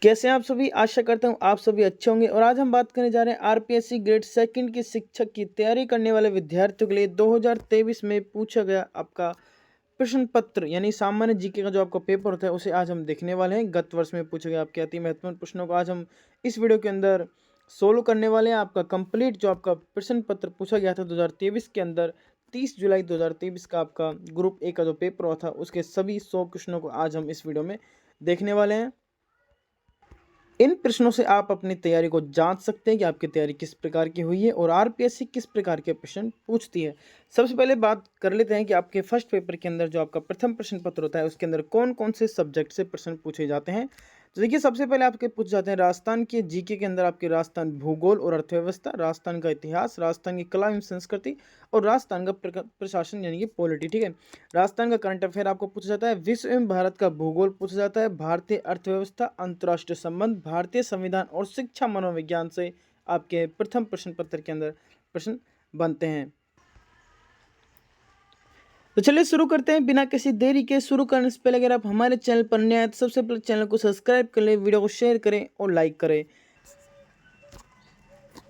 कैसे हैं आप सभी। आशा करता हूँ आप सभी अच्छे होंगे। और आज हम बात करने जा रहे हैं आरपीएससी ग्रेड सेकंड की शिक्षक की तैयारी करने वाले विद्यार्थियों के लिए 2023 में पूछा गया आपका प्रश्न पत्र यानी सामान्य जीके का जो आपका पेपर होता है उसे आज हम देखने वाले हैं। गत वर्ष में पूछे गए आपके अति महत्वपूर्ण प्रश्नों को आज हम इस वीडियो के अंदर सोल्व करने वाले हैं। आपका कंप्लीट जो आपका प्रश्न पत्र पूछा गया था 2023 के अंदर 30 जुलाई 2023 का आपका ग्रुप ए का जो पेपर हुआ था उसके सभी 100 क्वेश्चनों को आज हम इस वीडियो में देखने वाले हैं। इन प्रश्नों से आप अपनी तैयारी को जांच सकते हैं कि आपकी तैयारी किस प्रकार की हुई है और आरपीएससी किस प्रकार के प्रश्न पूछती है। सबसे पहले बात कर लेते हैं कि आपके फर्स्ट पेपर के अंदर जो आपका प्रथम प्रश्न पत्र होता है उसके अंदर कौन कौन से सब्जेक्ट से प्रश्न पूछे जाते हैं। तो देखिए, सबसे पहले आपके पूछ जाते हैं राजस्थान के जीके के अंदर आपके राजस्थान भूगोल और अर्थव्यवस्था, राजस्थान का इतिहास, राजस्थान की कला एवं संस्कृति और राजस्थान का प्रशासन यानी कि पॉलिटी। ठीक है, राजस्थान का करंट अफेयर आपको पूछा जाता है। विश्व एवं भारत का भूगोल पूछा जाता है। भारतीय अर्थव्यवस्था, अंतर्राष्ट्रीय संबंध, भारतीय संविधान और शिक्षा मनोविज्ञान से आपके प्रथम प्रश्न पत्र के अंदर प्रश्न बनते हैं। तो चलिए शुरू करते हैं बिना किसी देरी के। शुरू करने से पहले अगर आप हमारे चैनल पर नए हैं तो सबसे पहले चैनल को सब्सक्राइब कर लें, वीडियो को शेयर करें और लाइक करें।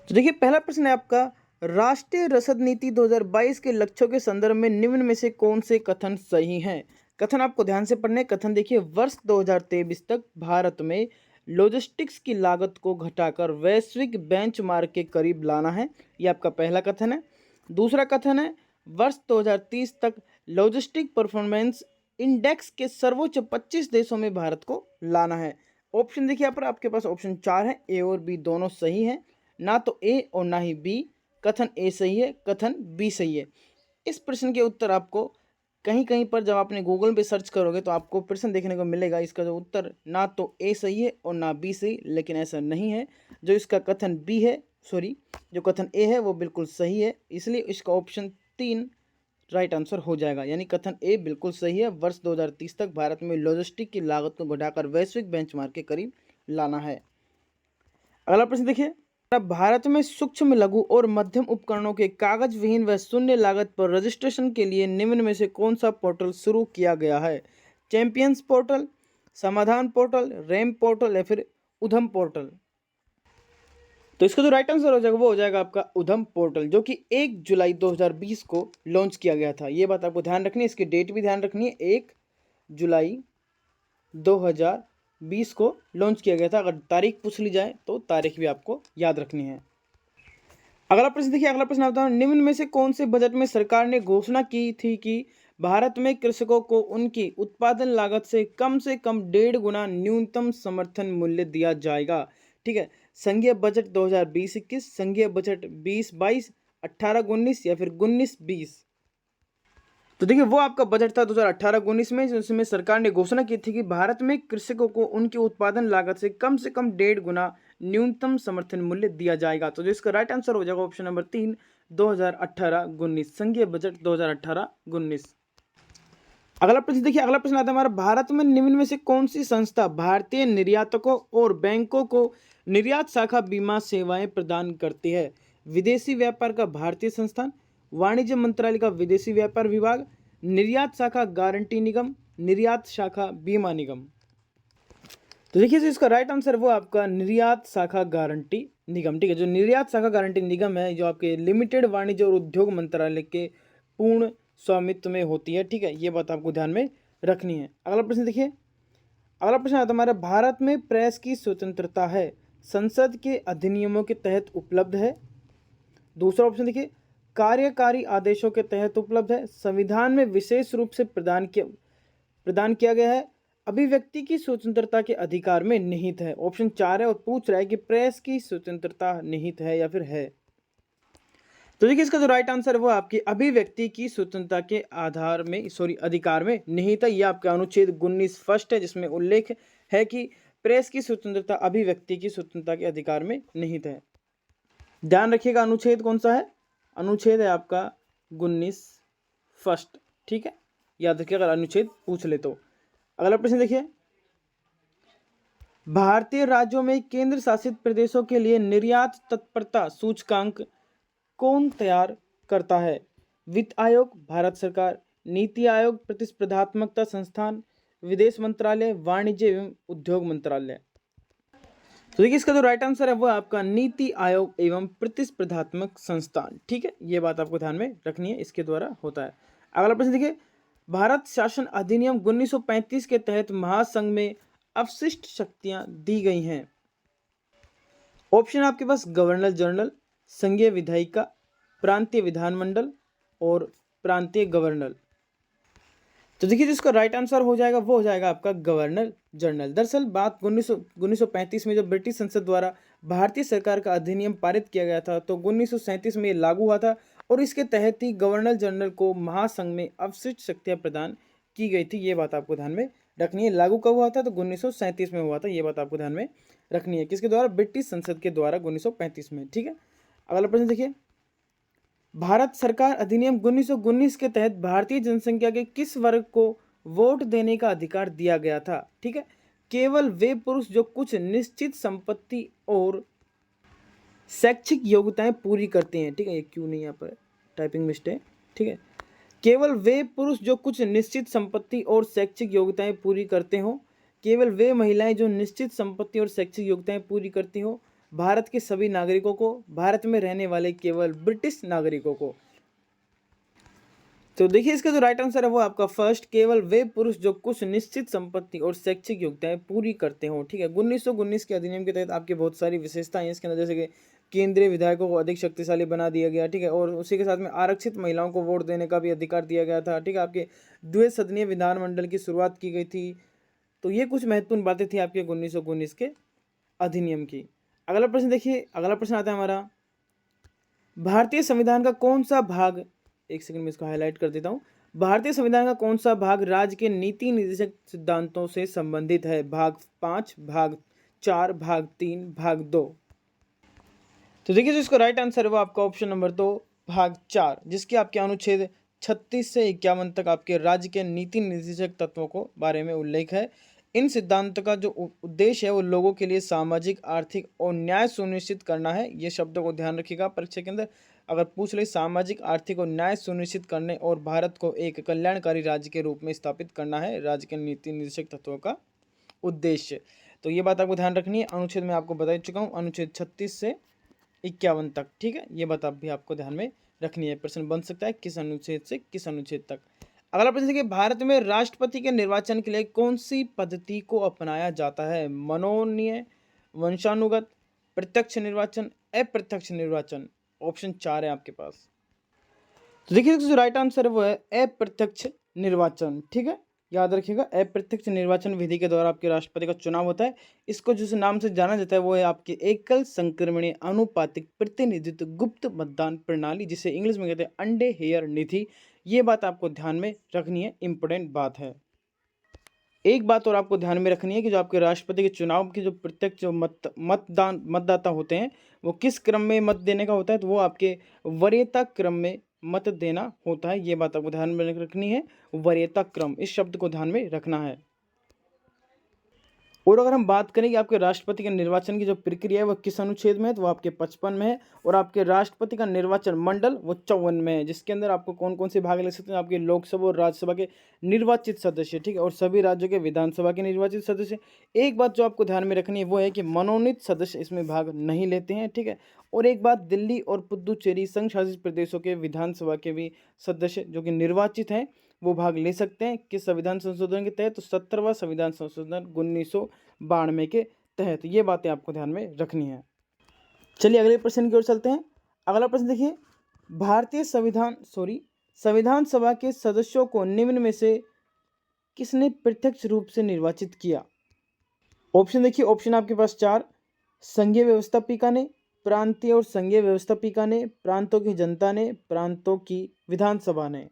तो देखिए, पहला प्रश्न है आपका, राष्ट्रीय रसद नीति 2022 के लक्ष्यों के संदर्भ में निम्न में से कौन से कथन सही हैं। कथन आपको ध्यान से पढ़ने। कथन देखिए, वर्ष 2023 तक भारत में लॉजिस्टिक्स की लागत को घटाकर वैश्विक बेंचमार्क के करीब लाना है। ये आपका पहला कथन है। दूसरा कथन है, वर्ष 2030 तक लॉजिस्टिक परफॉर्मेंस इंडेक्स के सर्वोच्च 25 देशों में भारत को लाना है। ऑप्शन देखिए यहाँ पर आपके पास ऑप्शन 4 है, ए और बी दोनों सही हैं। ना तो ए और ना ही बी। कथन ए सही है, कथन बी सही है। इस प्रश्न के उत्तर आपको कहीं कहीं पर जब आपने गूगल पे सर्च करोगे तो आपको प्रश्न देखने को मिलेगा। इसका जो उत्तर ना तो ए सही है और ना बी सही, लेकिन ऐसा नहीं है। जो इसका कथन बी है, सॉरी, जो कथन ए है वो बिल्कुल सही है, इसलिए इसका ऑप्शन 3 राइट आंसर हो जाएगा। यानी कथन ए बिल्कुल सही है। वर्ष 2030 तक भारत में लॉजिस्टिक की लागत को घटाकर वैश्विक बेंचमार्क के करीब लाना है। अगला प्रश्न देखिए, भारत में सूक्ष्म, लघु और मध्यम उपकरणों के कागज विहीन व शून्य लागत पर रजिस्ट्रेशन के लिए निम्न में से कौन सा पोर्टल शुरू किया गया है। चैंपियंस पोर्टल, समाधान पोर्टल, रैम पोर्टल या फिर उधम पोर्टल। तो इसका जो राइट आंसर हो जाएगा वो हो जाएगा आपका उधम पोर्टल, जो कि 1 जुलाई 2020 को लॉन्च किया गया था। ये बात आपको ध्यान रखनी है, इसकी डेट भी ध्यान रखनी है। 1 जुलाई 2020 को लॉन्च किया गया था। अगर तारीख पूछ ली जाए तो तारीख भी आपको याद रखनी है। अगला प्रश्न देखिए, अगला प्रश्न आता है, निम्न में से कौन से बजट में सरकार ने घोषणा की थी कि भारत में कृषकों को उनकी उत्पादन लागत से कम 1.5 गुना न्यूनतम समर्थन मूल्य दिया जाएगा। ठीक है, संघीय बजट 2020-21, संघीय बजट 2022, 18-19 या फिर 19-20। तो देखिए, वो आपका बजट था 2018-19 में, जिसमें सरकार ने घोषणा की थी कि भारत में कृषकों को उनकी उत्पादन लागत से कम 1.5 गुना न्यूनतम समर्थन मूल्य दिया जाएगा। तो जो इसका राइट आंसर हो जाएगा ऑप्शन नंबर 3, 2018-19, संघीय बजट 2018-19। अगला प्रश्न देखिए, अगला प्रश्न आता है हमारा, भारत में निम्न में से कौन सी संस्था भारतीय निर्यातकों और बैंकों को निर्यात शाखा बीमा सेवाएं प्रदान करती है। विदेशी व्यापार का भारतीय संस्थान, वाणिज्य मंत्रालय का विदेशी व्यापार विभाग, निर्यात शाखा गारंटी निगम, निर्यात शाखा बीमा निगम। तो देखिए, इसका राइट आंसर वो आपका निर्यात शाखा गारंटी निगम। ठीक है, जो निर्यात शाखा गारंटी निगम है जो आपके लिमिटेड वाणिज्य और उद्योग मंत्रालय के पूर्ण स्वामित्व में होती है। ठीक है, ये बात आपको ध्यान में रखनी है। अगला प्रश्न देखिए, अगला प्रश्न आता है हमारा, भारत में प्रेस की स्वतंत्रता है, संसद के अधिनियमों के तहत उपलब्ध है। दूसरा ऑप्शन देखिए, कार्यकारी आदेशों के तहत उपलब्ध है, संविधान में विशेष रूप से प्रदान किया गया है, अभिव्यक्ति की स्वतंत्रता के अधिकार में निहित है। ऑप्शन 4 है और पूछ रहा है कि प्रेस की स्वतंत्रता निहित है या फिर है। तो देखिए, इसका जो राइट आंसर है वो आपकी अभिव्यक्ति की स्वतंत्रता के आधार में, अधिकार में निहित है। यह आपका अनुच्छेद 19 फर्स्ट है, जिसमें उल्लेख है कि प्रेस की स्वतंत्रता अभिव्यक्ति की स्वतंत्रता के अधिकार में निहित है। ध्यान रखिएगा, अनुच्छेद कौन सा है, अनुच्छेद है आपका 19 फर्स्ट। ठीक है, याद रखिए अगर अनुच्छेद पूछ ले तो। अगला प्रश्न देखिए, भारतीय राज्यों में केंद्र शासित प्रदेशों के लिए निर्यात तत्परता सूचकांक कौन तैयार करता है। वित्त आयोग, भारत सरकार, नीति आयोग, प्रतिस्पर्धात्मकता संस्थान, विदेश मंत्रालय, वाणिज्य एवं उद्योग मंत्रालय। तो देखिए इसका जो राइट आंसर है वो आपका नीति आयोग एवं प्रतिस्पर्धात्मक संस्थान। ठीक है, ये बात आपको ध्यान में रखनी है, इसके द्वारा होता है। अगला प्रश्न देखिए, भारत शासन अधिनियम 1935 के तहत महासंघ में अवशिष्ट शक्तियां दी गई हैं। ऑप्शन आपके पास गवर्नर जनरल, संघीय विधायिका, प्रांतीय विधानमंडल और प्रांतीय गवर्नर। तो देखिए जिसका राइट आंसर हो जाएगा वो हो जाएगा आपका गवर्नर जनरल। दरअसल बात 1935 में जब ब्रिटिश संसद द्वारा भारतीय सरकार का अधिनियम पारित किया गया था तो 1937 में ये लागू हुआ था और इसके तहत ही गवर्नर जनरल को महासंघ में अवशिष्ट शक्तियां प्रदान की गई थी। ये बात आपको ध्यान में रखनी है। लागू कब हुआ था तो 1937 में हुआ था। ये बात आपको ध्यान में रखनी है। किसके द्वारा? ब्रिटिश संसद के द्वारा 1935 में। ठीक है, अगला प्रश्न देखिए, भारत सरकार अधिनियम 1919 के तहत भारतीय जनसंख्या के किस वर्ग को वोट देने का अधिकार दिया गया था? ठीक है, केवल वे पुरुष जो कुछ निश्चित संपत्ति और शैक्षिक योग्यताएं पूरी करते हैं। ठीक है, ये क्यों नहीं यहाँ पर टाइपिंग मिस्टेक। ठीक है, केवल वे पुरुष जो कुछ निश्चित संपत्ति और शैक्षिक योग्यताएं पूरी करते हो, केवल वे महिलाएं जो निश्चित संपत्ति और शैक्षिक योग्यताएं पूरी करती हो, भारत के सभी नागरिकों को, भारत में रहने वाले केवल ब्रिटिश नागरिकों को। तो देखिए इसका जो राइट आंसर है वो आपका फर्स्ट, केवल वे पुरुष जो कुछ निश्चित संपत्ति और शैक्षिक योग्यताएं पूरी करते हो। ठीक है, 1919 के अधिनियम के तहत आपकी बहुत सारी विशेषताएं हैं इसके अंदर, जैसे कि केंद्रीय विधायकों को अधिक शक्तिशाली बना दिया गया। ठीक है, और उसी के साथ में आरक्षित महिलाओं को वोट देने का भी अधिकार दिया गया था। ठीक है, आपके द्विसदनीय विधानमंडल की शुरुआत की गई थी। तो ये कुछ महत्वपूर्ण बातें थी आपके 1919 के अधिनियम की। अगला प्रश्न देखिए, अगला प्रश्न आता है हमारा, भारतीय संविधान का कौन सा भाग, एक सेकंड में इसको हाईलाइट कर देता हूँ, भारतीय संविधान का कौन सा भाग राज्य के नीति निर्देशक सिद्धांतों से संबंधित है? भाग 5, भाग 4, भाग 3, भाग 2। तो देखिए जो इसका राइट आंसर है वो आपका ऑप्शन नंबर 2 भाग 4, जिसके आपके अनुच्छेद 36 से 51 तक आपके राज्य के नीति निर्देशक तत्वों को बारे में उल्लेख है। इन सिद्धांतों का जो उद्देश्य है वो लोगों के लिए सामाजिक, आर्थिक और न्याय सुनिश्चित करना है। ये शब्दों को ध्यान रखिएगा परीक्षा के अंदर अगर पूछ ले, सामाजिक, आर्थिक और न्याय सुनिश्चित करने और भारत को एक कल्याणकारी राज्य के रूप में स्थापित करना है राज्य के नीति निर्देशक तत्वों का उद्देश्य। तो ये बात आपको ध्यान रखनी है। अनुच्छेद में आपको बता चुका हूँ, अनुच्छेद 36 से 51 तक। ठीक है, ये बात भी आपको ध्यान में रखनी है। प्रश्न बन सकता है किस अनुच्छेद से किस अनुच्छेद तक। अगला प्रश्न देखिए, भारत में राष्ट्रपति के निर्वाचन के लिए कौन सी पद्धति को अपनाया जाता है? मनोनयन, वंशानुगत, प्रत्यक्ष निर्वाचन, अप्रत्यक्ष निर्वाचन। ऑप्शन 4 है आपके पास। तो देखिए जो राइट आंसर है वो है अप्रत्यक्ष निर्वाचन। ठीक है, याद रखिएगा, अप्रत्यक्ष निर्वाचन विधि के द्वारा आपके राष्ट्रपति का चुनाव होता है। इसको जिस नाम से जाना जाता है वो है आपकी एकल संक्रमणीय आनुपातिक प्रतिनिधित्व गुप्त मतदान प्रणाली, जिसे इंग्लिश में कहते हैं अंडे हेयर नीति। ये बात आपको ध्यान में रखनी है, इंपॉर्टेंट बात है। एक बात और आपको ध्यान में रखनी है कि जो आपके राष्ट्रपति के चुनाव के जो प्रत्यक्ष जो मतदाता होते हैं वो किस क्रम में मत देने का होता है? तो वो आपके वरीयता क्रम में मत देना होता है। ये बात आपको ध्यान में रखनी है, वरीयता क्रम, इस शब्द को ध्यान में रखना है। और अगर हम बात करें कि आपके राष्ट्रपति के निर्वाचन की जो प्रक्रिया है वो किस अनुच्छेद में है, तो वो आपके 55 में है। और आपके राष्ट्रपति का निर्वाचन मंडल वो 54 में है, जिसके अंदर आपको कौन कौन से भाग ले सकते हैं? आपके लोकसभा और राज्यसभा के निर्वाचित सदस्य। ठीक है, और सभी राज्यों के विधानसभा के निर्वाचित सदस्य। एक बात जो आपको ध्यान में रखनी है वो है कि मनोनीत सदस्य इसमें भाग नहीं लेते हैं। ठीक है, और एक बात, दिल्ली और पुदुचेरी संघ शासित प्रदेशों के विधानसभा के भी सदस्य जो कि निर्वाचित हैं वो भाग ले सकते हैं। किस संविधान संशोधन के तहत? तो 17वां संविधान संशोधन 1992 के तहत। ये बातें आपको ध्यान में रखनी है। चलिए अगले प्रश्न की ओर चलते हैं। अगला प्रश्न देखिए, भारतीय संविधान सभा के सदस्यों को निम्न में से किसने प्रत्यक्ष रूप से निर्वाचित किया? ऑप्शन देखिए, ऑप्शन आपके पास 4, संघीय व्यवस्थापिका ने, प्रांतीय और संघीय व्यवस्थापिका ने, प्रांतों की जनता ने, प्रांतों की विधानसभा ने।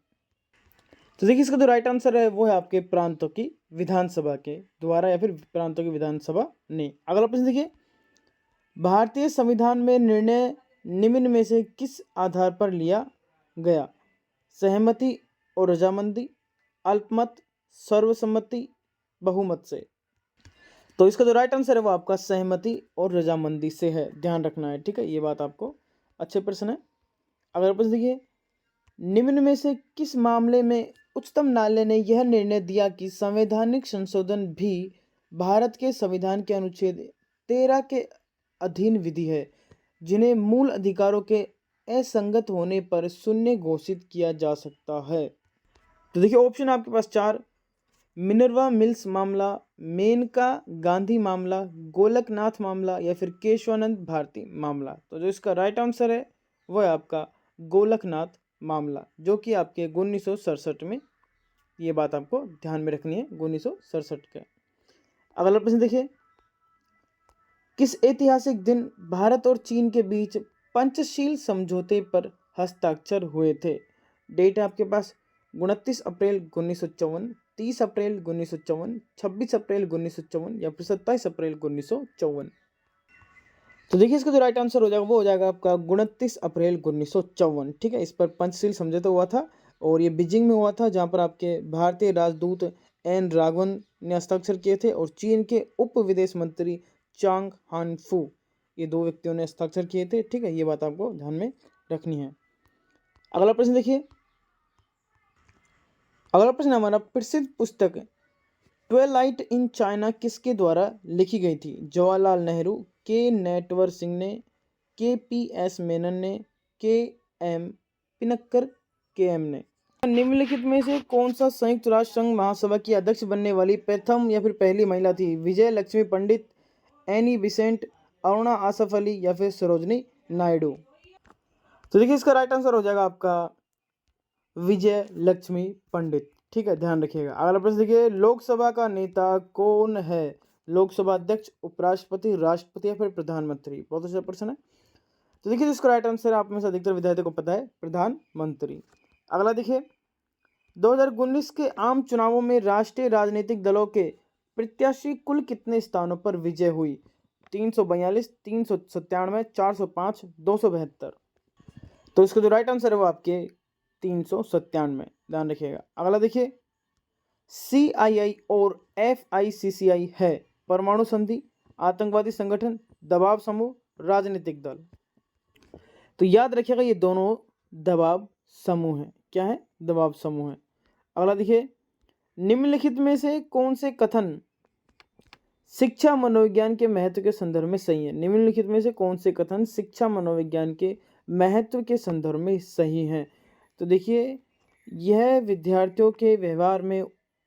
तो देखिए इसका जो राइट आंसर है वो है आपके प्रांतों की विधानसभा के द्वारा या फिर प्रांतों की विधानसभा ने। अगला प्रश्न देखिए, भारतीय संविधान में निर्णय निम्न में से किस आधार पर लिया गया? सहमति और रजामंदी, अल्पमत, सर्वसम्मति, बहुमत से। तो इसका जो राइट आंसर है वो आपका सहमति और रजामंदी से है, ध्यान रखना है। ठीक है, ये बात आपको अच्छे प्रश्न है। अगला प्रश्न देखिए, निम्न में से किस मामले में उच्चतम न्यायालय ने यह निर्णय दिया कि संवैधानिक संशोधन भी भारत के संविधान के अनुच्छेद 13 के अधीन विधि है जिन्हें मूल अधिकारों के असंगत होने पर शून्य घोषित किया जा सकता है? तो देखिए ऑप्शन आपके पास चार: मिनर्वा मिल्स मामला, मेनका गांधी मामला, गोलकनाथ मामला या फिर केशवानंद भारती मामला। तो जो इसका राइट आंसर है वो है आपका गोलकनाथ मामला, जो कि आपके 1967 में, ये बात आपको ध्यान में रखनी है, 1967 का। अगला प्रश्न देखिए, किस ऐतिहासिक दिन भारत और चीन के बीच पंचशील समझौते पर हस्ताक्षर हुए थे? डेट है आपके पास 29 अप्रैल 1954, 30 अप्रैल 1954, 26 अप्रैल 1954 या फिर 27 अप्रैल 1954। तो देखिए इसका जो राइट आंसर हो जाएगा वो हो जाएगा आपका 29 अप्रैल 1954। ठीक है, इस पर पंचशील समझौता हुआ था और ये बीजिंग में हुआ था, जहाँ पर आपके भारतीय राजदूत एन राघवन ने हस्ताक्षर किए थे और चीन के उप विदेश मंत्री चांग हानफू, ये दो व्यक्तियों ने हस्ताक्षर किए थे। ठीक है, ये बात आपको ध्यान में रखनी है। अगला प्रश्न देखिए, अगला प्रश्न हमारा, प्रसिद्ध पुस्तक ट्वेलाइट इन चाइना किसके द्वारा लिखी गई थी? जवाहरलाल नेहरू, के नटवर सिंह ने, के पी एस मेनन ने, के एम पिनक्कर, के एम ने। निम्नलिखित में से कौन सा संयुक्त राष्ट्र संघ महासभा की अध्यक्ष बनने वाली प्रथम या फिर पहली महिला थी? विजय लक्ष्मी पंडित, एनी बिसेंट, अरुणा आसफ अली या फिर सरोजनी नायडू। तो देखिए इसका राइट आंसर हो जाएगा आपका विजय लक्ष्मी पंडित। ठीक है, ध्यान रखिएगा। अगला प्रश्न देखिए, लोकसभा का नेता कौन है? लोकसभा अध्यक्ष, उपराष्ट्रपति, राष्ट्रपति या फिर प्रधानमंत्री? बहुत अच्छा प्रश्न है। तो देखिए इसका राइट आंसर आप में से अधिकतर विद्यार्थियों को पता है, प्रधानमंत्री। अगला देखिए, 2019 के आम चुनावों में राष्ट्रीय राजनीतिक दलों के प्रत्याशी कुल कितने स्थानों पर विजय हुई? 342, 397, 405, 272। तो इसका जो राइट आंसर है वो आपके 397, ध्यान रखिएगा। अगला देखिए, CII और FICCI है परमाणु संधि, आतंकवादी संगठन, दबाव समूह, राजनीतिक दल। तो याद रखिएगा ये दोनों दबाव समूह है। क्या है? दबाव समूह है। अगला देखिए, निम्नलिखित में से कौन से कथन शिक्षा मनोविज्ञान के महत्व के संदर्भ में सही है? निम्नलिखित में से कौन से कथन शिक्षा मनोविज्ञान के महत्व के संदर्भ में सही हैं? तो देखिए, यह विद्यार्थियों के व्यवहार में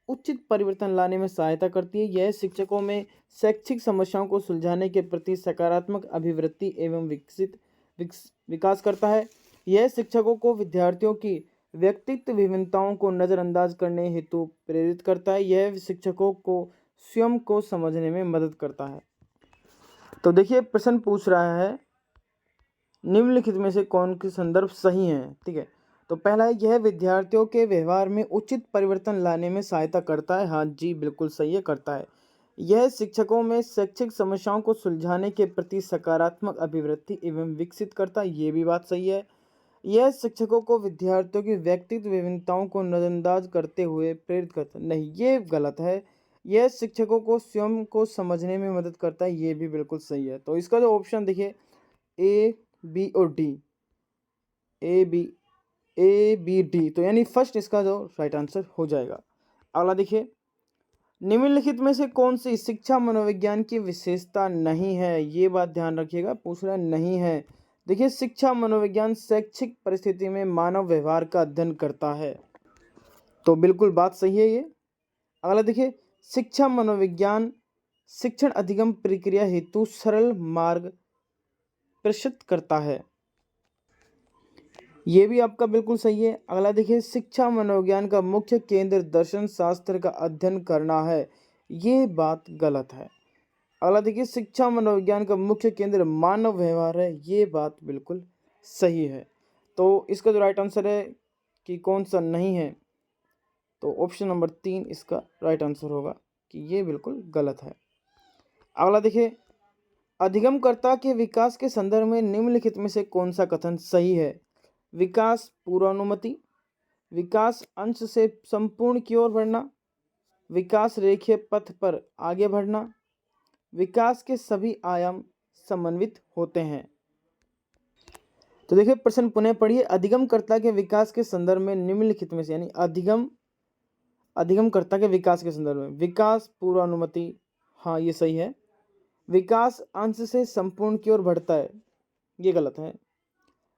उचित परिवर्तन लाने में सहायता करती है। यह शिक्षकों में शैक्षिक समस्याओं को सुलझाने के प्रति सकारात्मक अभिवृत्ति एवं विकास करता है। यह शिक्षकों को विद्यार्थियों की व्यक्तित्व विभिन्नताओं को नज़रअंदाज करने हेतु प्रेरित करता है। यह शिक्षकों को स्वयं को समझने में मदद करता है। तो देखिए प्रश्न पूछ रहा है, निम्नलिखित में से कौन के संदर्भ सही हैं? ठीक है, तो पहला है, यह विद्यार्थियों के व्यवहार में उचित परिवर्तन लाने में सहायता करता है। हाँ जी, बिल्कुल सही है, करता है। यह शिक्षकों में शैक्षिक समस्याओं को सुलझाने के प्रति सकारात्मक अभिवृत्ति एवं विकसित करता है। ये भी बात सही है। यह शिक्षकों को विद्यार्थियों की व्यक्तित्व विभिन्नताओं को नजरअंदाज करते हुए प्रेरित करता है। नहीं, ये गलत है। यह शिक्षकों को स्वयं को समझने में मदद करता है। ये भी बिल्कुल सही है। तो इसका जो ऑप्शन देखिए, ए, बी और डी, ए बी डी, तो यानी फर्स्ट इसका जो राइट आंसर हो जाएगा। अगला देखिए, निम्नलिखित में से कौन सी शिक्षा मनोविज्ञान की विशेषता नहीं है? ये बात ध्यान रखिएगा, पूछ रहा नहीं है। देखिए, शिक्षा मनोविज्ञान शैक्षिक परिस्थिति में मानव व्यवहार का अध्ययन करता है, तो बिल्कुल बात सही है ये। अगला देखिए, शिक्षा मनोविज्ञान शिक्षण अधिगम प्रक्रिया हेतु सरल मार्ग प्रशस्त करता है। ये भी आपका बिल्कुल सही है। अगला देखिए, शिक्षा मनोविज्ञान का मुख्य केंद्र दर्शन शास्त्र का अध्ययन करना है। ये बात गलत है। अगला देखिए, शिक्षा मनोविज्ञान का मुख्य केंद्र मानव व्यवहार है। ये बात बिल्कुल सही है। तो इसका जो राइट आंसर है कि कौन सा नहीं है, तो ऑप्शन नंबर 3 इसका राइट आंसर होगा कि ये बिल्कुल गलत है। अगला देखिए, अधिगमकर्ता के विकास के संदर्भ में निम्नलिखित में से कौन सा कथन सही है? विकास पूर्वानुमति, विकास अंश से संपूर्ण की ओर बढ़ना, विकास रेखीय पथ पर आगे बढ़ना, विकास के सभी आयाम समन्वित होते हैं। तो देखिए प्रश्न पुनः पढ़िए, अधिगमकर्ता के विकास के संदर्भ में निम्नलिखित में से, यानी अधिगमकर्ता के विकास के संदर्भ में विकास पूर्वानुमति, हाँ ये सही है। विकास अंश से संपूर्ण की ओर बढ़ता है, ये गलत है।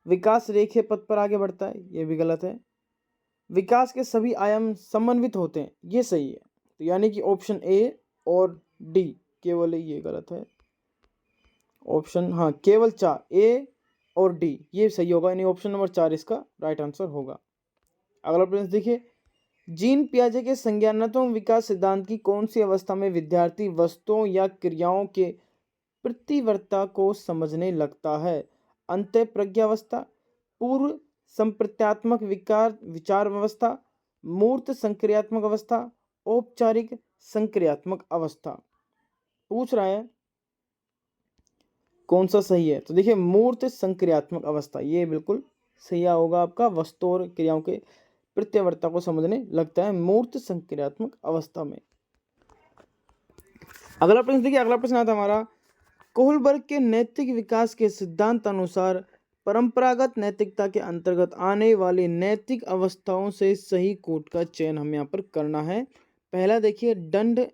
विकास रेखीय पथ पर आगे बढ़ता है, ये भी गलत है। विकास के सभी आयाम समन्वित होते हैं, ये सही है। तो यानी कि ऑप्शन ए और डी केवल ये गलत है। ऑप्शन हाँ केवल 4 ए और डी ये सही होगा, यानी ऑप्शन नंबर 4 इसका राइट आंसर होगा। अगला प्रश्न देखिए, जीन पियाजे के संज्ञानात्मक विकास सिद्धांत की कौन सी अवस्था में विद्यार्थी वस्तुओं या क्रियाओं के प्रतिवर्ता को समझने लगता है? अंतः प्रज्ञावस्था, पूर्व संप्रत्यात्मक विचार अवस्था, मूर्त संक्रियात्मक अवस्था, औपचारिक संक्रियात्मक अवस्था। पूछ रहा है कौन सा सही है। तो देखिए मूर्त संक्रियात्मक अवस्था ये बिल्कुल सही होगा आपका, वस्तु और क्रियाओं के प्रत्यवर्ता को समझने लगता है मूर्त संक्रियात्मक अवस्था में। अगला प्रश्न देखिए, अगला प्रश्न आता हमारा, कोहलबर्ग के नैतिक विकास के सिद्धांत अनुसार परंपरागत नैतिकता के अंतर्गत आने वाली नैतिक अवस्थाओं से सही कोट का चयन हमें यहाँ पर करना है। पहला देखिए दंड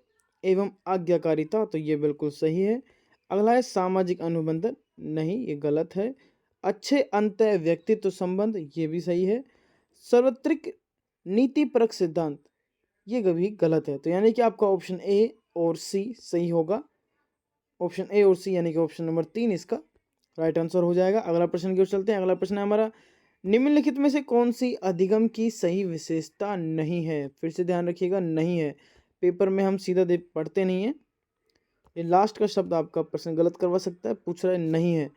एवं आज्ञाकारिता, तो ये बिल्कुल सही है। अगला है सामाजिक अनुबंधन, नहीं ये गलत है। अच्छे अंत व्यक्तित्व संबंध, ये भी सही है। सार्वत्रिक नीतिपरक सिद्धांत, ये भी गलत है। तो यानी कि आपका ऑप्शन ए और सी सही होगा। ऑप्शन ए और सी यानी कि ऑप्शन नंबर 3 इसका राइट आंसर हो जाएगा। अगला प्रश्न की ओर चलते हैं। अगला प्रश्न है हमारा, निम्नलिखित में से कौन सी अधिगम की सही विशेषता नहीं है? फिर से ध्यान रखिएगा, नहीं है। पेपर में हम सीधा पढ़ते नहीं है, ये लास्ट का शब्द आपका प्रश्न गलत करवा सकता है। पूछ रहा है नहीं है।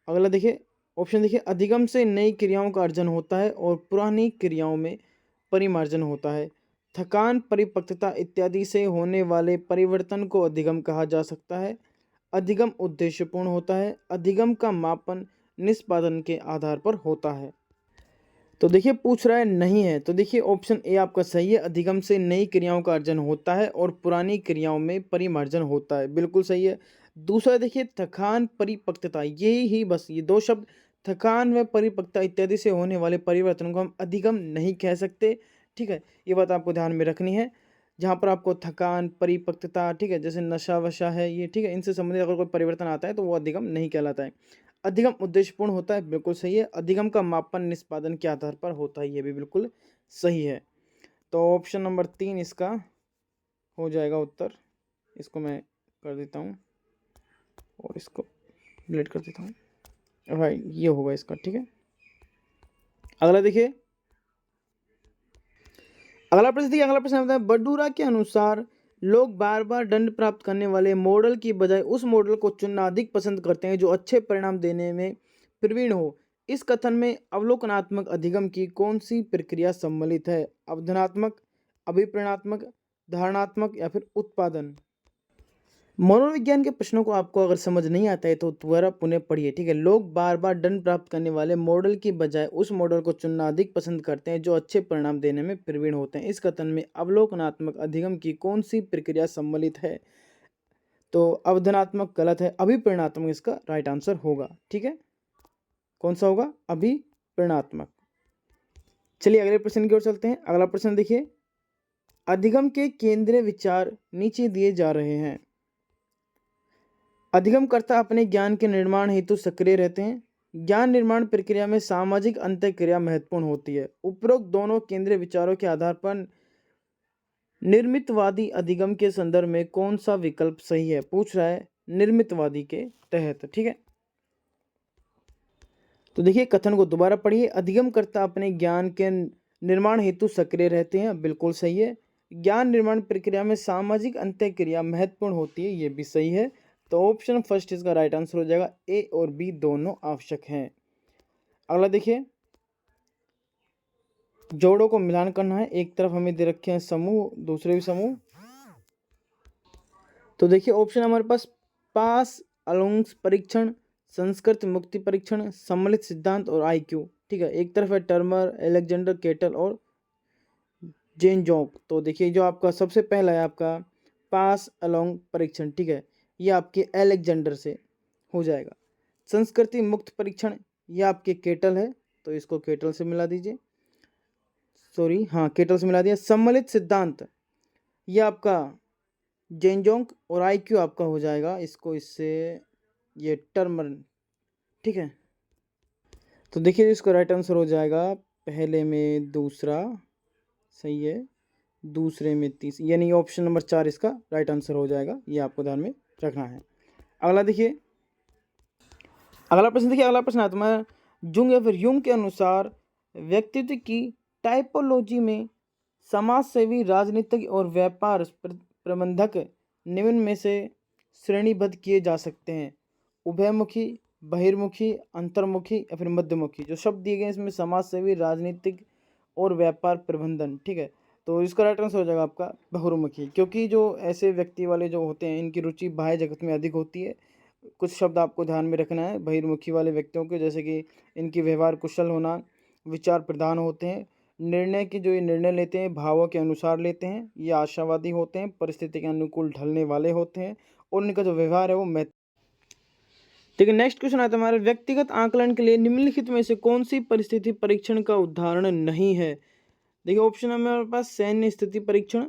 अगला देखिए, ऑप्शन देखिए, अधिगम से नई क्रियाओं का अर्जन होता है और पुरानी क्रियाओं में परिमार्जन होता है। थकान, परिपक्वता इत्यादि से होने वाले परिवर्तन को अधिगम कहा जा सकता है। अधिगम उद्देश्यपूर्ण होता है। अधिगम का मापन निष्पादन के आधार पर होता है। तो देखिए पूछ रहा है नहीं है, तो देखिए ऑप्शन ए आपका सही है, अधिगम से नई क्रियाओं का अर्जन होता है और पुरानी क्रियाओं में परिमार्जन होता है, बिल्कुल सही है। दूसरा देखिए थकान, परिपक्वता, यही ही बस ये दो शब्द, थकान व परिपक्वता इत्यादि से होने वाले परिवर्तन को हम अधिगम नहीं कह सकते, ठीक है। ये बात आपको ध्यान में रखनी है। जहाँ पर आपको थकान, परिपक्वता, ठीक है, जैसे नशा वशा है ये, ठीक है, इनसे संबंधित अगर कोई परिवर्तन आता है तो वो अधिगम नहीं कहलाता है। अधिगम उद्देश्यपूर्ण होता है, बिल्कुल सही है। अधिगम का मापन निष्पादन के आधार पर होता है, ये भी बिल्कुल सही है। तो ऑप्शन नंबर 3 इसका हो जाएगा उत्तर। इसको मैं कर देता हूँ और इसको डिलीट कर देता हूँ, राइट, ये होगा इसका, ठीक है। अगला देखिए, अगला प्रश्न देखिए, अगला प्रश्न होता है, बडूरा के अनुसार लोग बार बार दंड प्राप्त करने वाले मॉडल की बजाय उस मॉडल को चुनना अधिक पसंद करते हैं जो अच्छे परिणाम देने में प्रवीण हो। इस कथन में अवलोकनात्मक अधिगम की कौन सी प्रक्रिया सम्मिलित है? अवधारणात्मक, अभिप्रेरणात्मक, धारणात्मक या फिर उत्पादन? मनोविज्ञान के प्रश्नों को आपको अगर समझ नहीं आता है तो दोबारा पुनः पढ़िए, ठीक है। लोग बार बार दंड प्राप्त करने वाले मॉडल की बजाय उस मॉडल को चुनना अधिक पसंद करते हैं जो अच्छे परिणाम देने में प्रवीण होते हैं। इस कथन में अवलोकनात्मक अधिगम की कौन सी प्रक्रिया सम्मिलित है? तो अवधारणात्मक गलत है, अभिप्रेरणात्मक इसका राइट आंसर होगा, ठीक है। कौन सा होगा? अभिप्रेरणात्मक। चलिए अगले प्रश्न की ओर चलते हैं। अगला प्रश्न देखिए, अधिगम के केंद्रीय विचार नीचे दिए जा रहे हैं। अधिगमकर्ता अपने ज्ञान के निर्माण हेतु सक्रिय रहते हैं। ज्ञान निर्माण प्रक्रिया में सामाजिक अंतःक्रिया महत्वपूर्ण होती है। उपरोक्त दोनों केंद्रीय विचारों के आधार पर निर्मितवादी अधिगम के संदर्भ में कौन सा विकल्प सही है? पूछ रहा है निर्मितवादी के तहत, ठीक है। तो देखिए कथन को दोबारा पढ़िए, अधिगमकर्ता अपने ज्ञान के निर्माण हेतु सक्रिय रहते हैं, बिल्कुल सही है। ज्ञान निर्माण प्रक्रिया में सामाजिक अंतःक्रिया महत्वपूर्ण होती है, ये भी सही है। तो ऑप्शन फर्स्ट इसका राइट आंसर हो जाएगा, ए और बी दोनों आवश्यक हैं। अगला देखिए, जोड़ों को मिलान करना है। एक तरफ हमें दे रखे हैं समूह, दूसरे भी समूह। तो देखिए ऑप्शन हमारे पास अलोंग्स परीक्षण, संस्कृत मुक्ति परीक्षण, सम्मिलित सिद्धांत और आईक्यू, ठीक है। एक तरफ है टर्मर, एलेक्जेंडर केटल और जेन जोंग। तो देखिए जो आपका सबसे पहला है आपका पास अलोंग परीक्षण, ठीक है, ये आपके एलेक्जेंडर से हो जाएगा। संस्कृति मुक्त परीक्षण, ये आपके केटल है, तो इसको केटल से मिला दीजिए, सॉरी हाँ केटल से मिला दिया। सम्मिलित सिद्धांत, ये आपका जेनजोंग, और आईक्यू आपका हो जाएगा इसको इससे ये टर्मन, ठीक है। तो देखिए इसका राइट आंसर हो जाएगा पहले में दूसरा, सही है, दूसरे में तीसरा, यानी ऑप्शन नंबर 4 इसका राइट आंसर हो जाएगा, ये आपको ध्यान में रखना है। अगला देखिए, अगला प्रश्न देखिए, अगला प्रश्न आता है जुंग या फिर युंग के अनुसार व्यक्तित्व की टाइपोलॉजी में समाज सेवी, राजनीतिक और व्यापार प्रबंधक निम्न में से श्रेणीबद्ध किए जा सकते हैं। उभयमुखी, बहिर्मुखी, अंतर्मुखी या फिर मध्यमुखी। जो शब्द दिए गए इसमें समाज सेवी, राजनीतिक और व्यापार प्रबंधन, ठीक है। तो इसका राइट आंसर हो जाएगा आपका बहुमुखी, क्योंकि जो ऐसे व्यक्ति वाले जो होते हैं इनकी रुचि बाह्य जगत में अधिक होती है। कुछ शब्द आपको ध्यान में रखना है बहिर्मुखी वाले व्यक्तियों के, जैसे कि इनकी व्यवहार कुशल होना, विचार प्रधान होते हैं, निर्णय की जो ये निर्णय लेते हैं भावों के अनुसार लेते हैं, ये आशावादी होते हैं, परिस्थिति के अनुकूल ढलने वाले होते हैं, और इनका जो व्यवहार है वो ठीक है। नेक्स्ट क्वेश्चन आता है हमारे व्यक्तिगत आकलन के लिए निम्नलिखित में से कौन सी परिस्थिति परीक्षण का उदाहरण नहीं है। देखिए ऑप्शन है हमारे पास सैन्य स्थिति परीक्षण,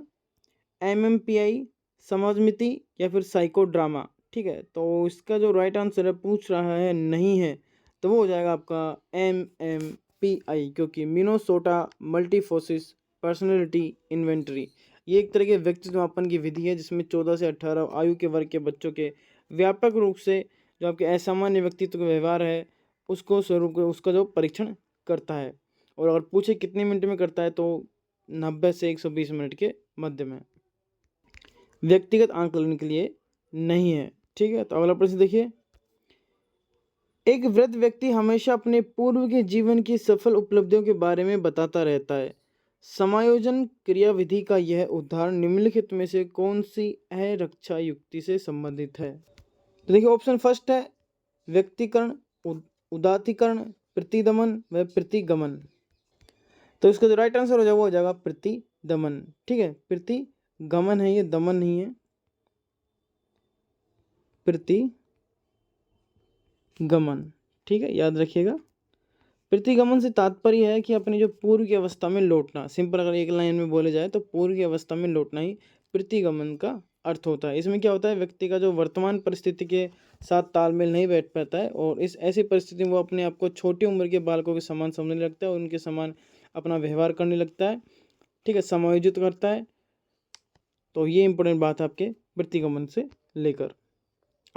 MMPI, समाजमिति या फिर साइको ड्रामा, ठीक है। तो इसका जो राइट आंसर है पूछ रहा है नहीं है, तो वो हो जाएगा आपका MMPI, क्योंकि मिनोसोटा मल्टीफोसिस पर्सनैलिटी इन्वेंटरी, ये एक तरह के व्यक्तित्व मापन की विधि है जिसमें 14 से 18 आयु के वर्ग के बच्चों के व्यापक रूप से जो आपके असामान्य व्यक्तित्व का व्यवहार है उसको स्वरूप उसका जो परीक्षण करता है। और अगर पूछे कितने मिनट में करता है तो 90 से 120 मिनट के मध्य में। व्यक्तिगत आकलन के लिए नहीं है, ठीक है। तो अगला प्रश्न देखिए, एक वृद्ध व्यक्ति हमेशा अपने पूर्व के जीवन की सफल उपलब्धियों के बारे में बताता रहता है। समायोजन क्रियाविधि का यह उदाहरण निम्नलिखित में से कौन सी अरक्षा युक्ति से संबंधित है। तो देखिए ऑप्शन फर्स्ट है व्यक्तिकरण, उदात्तीकरण, प्रतिदमन व प्रतिगमन। तो इसका जो राइट आंसर हो जाएगा वो हो जाएगा प्रतिदमन, ठीक है। प्रतिगमन है ये, दमन नहीं है, प्रतिगमन, ठीक है, याद रखिएगा। प्रतिगमन से तात्पर्य है कि अपनी जो पूर्व की अवस्था में लौटना। सिंपल अगर एक लाइन में बोले जाए तो पूर्व की अवस्था में लौटना ही प्रतिगमन का अर्थ होता है। इसमें क्या होता है, व्यक्ति का जो वर्तमान परिस्थिति के साथ तालमेल नहीं बैठ पाता है और इस ऐसी परिस्थिति में वो अपने आप को छोटी उम्र के बालकों के समान समझने लगता है और उनके समान अपना व्यवहार करने लगता है, ठीक है, समायोजित करता है। तो ये इंपॉर्टेंट बात है आपके प्रतिगमन से लेकर।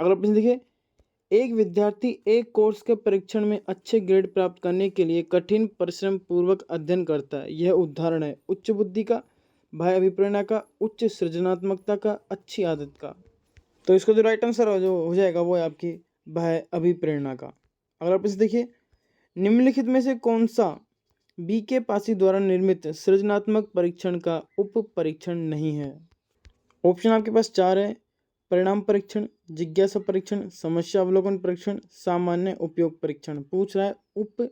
अगला प्रश्न देखिए, एक विद्यार्थी एक कोर्स के परीक्षण में अच्छे ग्रेड प्राप्त करने के लिए कठिन परिश्रम पूर्वक अध्ययन करता है। यह उदाहरण है उच्च बुद्धि का, बाह्य अभिप्रेरणा का, उच्च सृजनात्मकता का, अच्छी आदत का। तो इसका जो राइट आंसर जो हो जाएगा वो है आपकी बाह्य अभिप्रेरणा का। अगला प्रश्न देखिए, निम्नलिखित में से कौन सा BK पासी द्वारा निर्मित सृजनात्मक परीक्षण का उप परीक्षण नहीं है। ऑप्शन आपके पास 4 है, परिणाम परीक्षण, जिज्ञासा परीक्षण, समस्या अवलोकन परीक्षण, सामान्य उपयोग परीक्षण। पूछ रहा है उप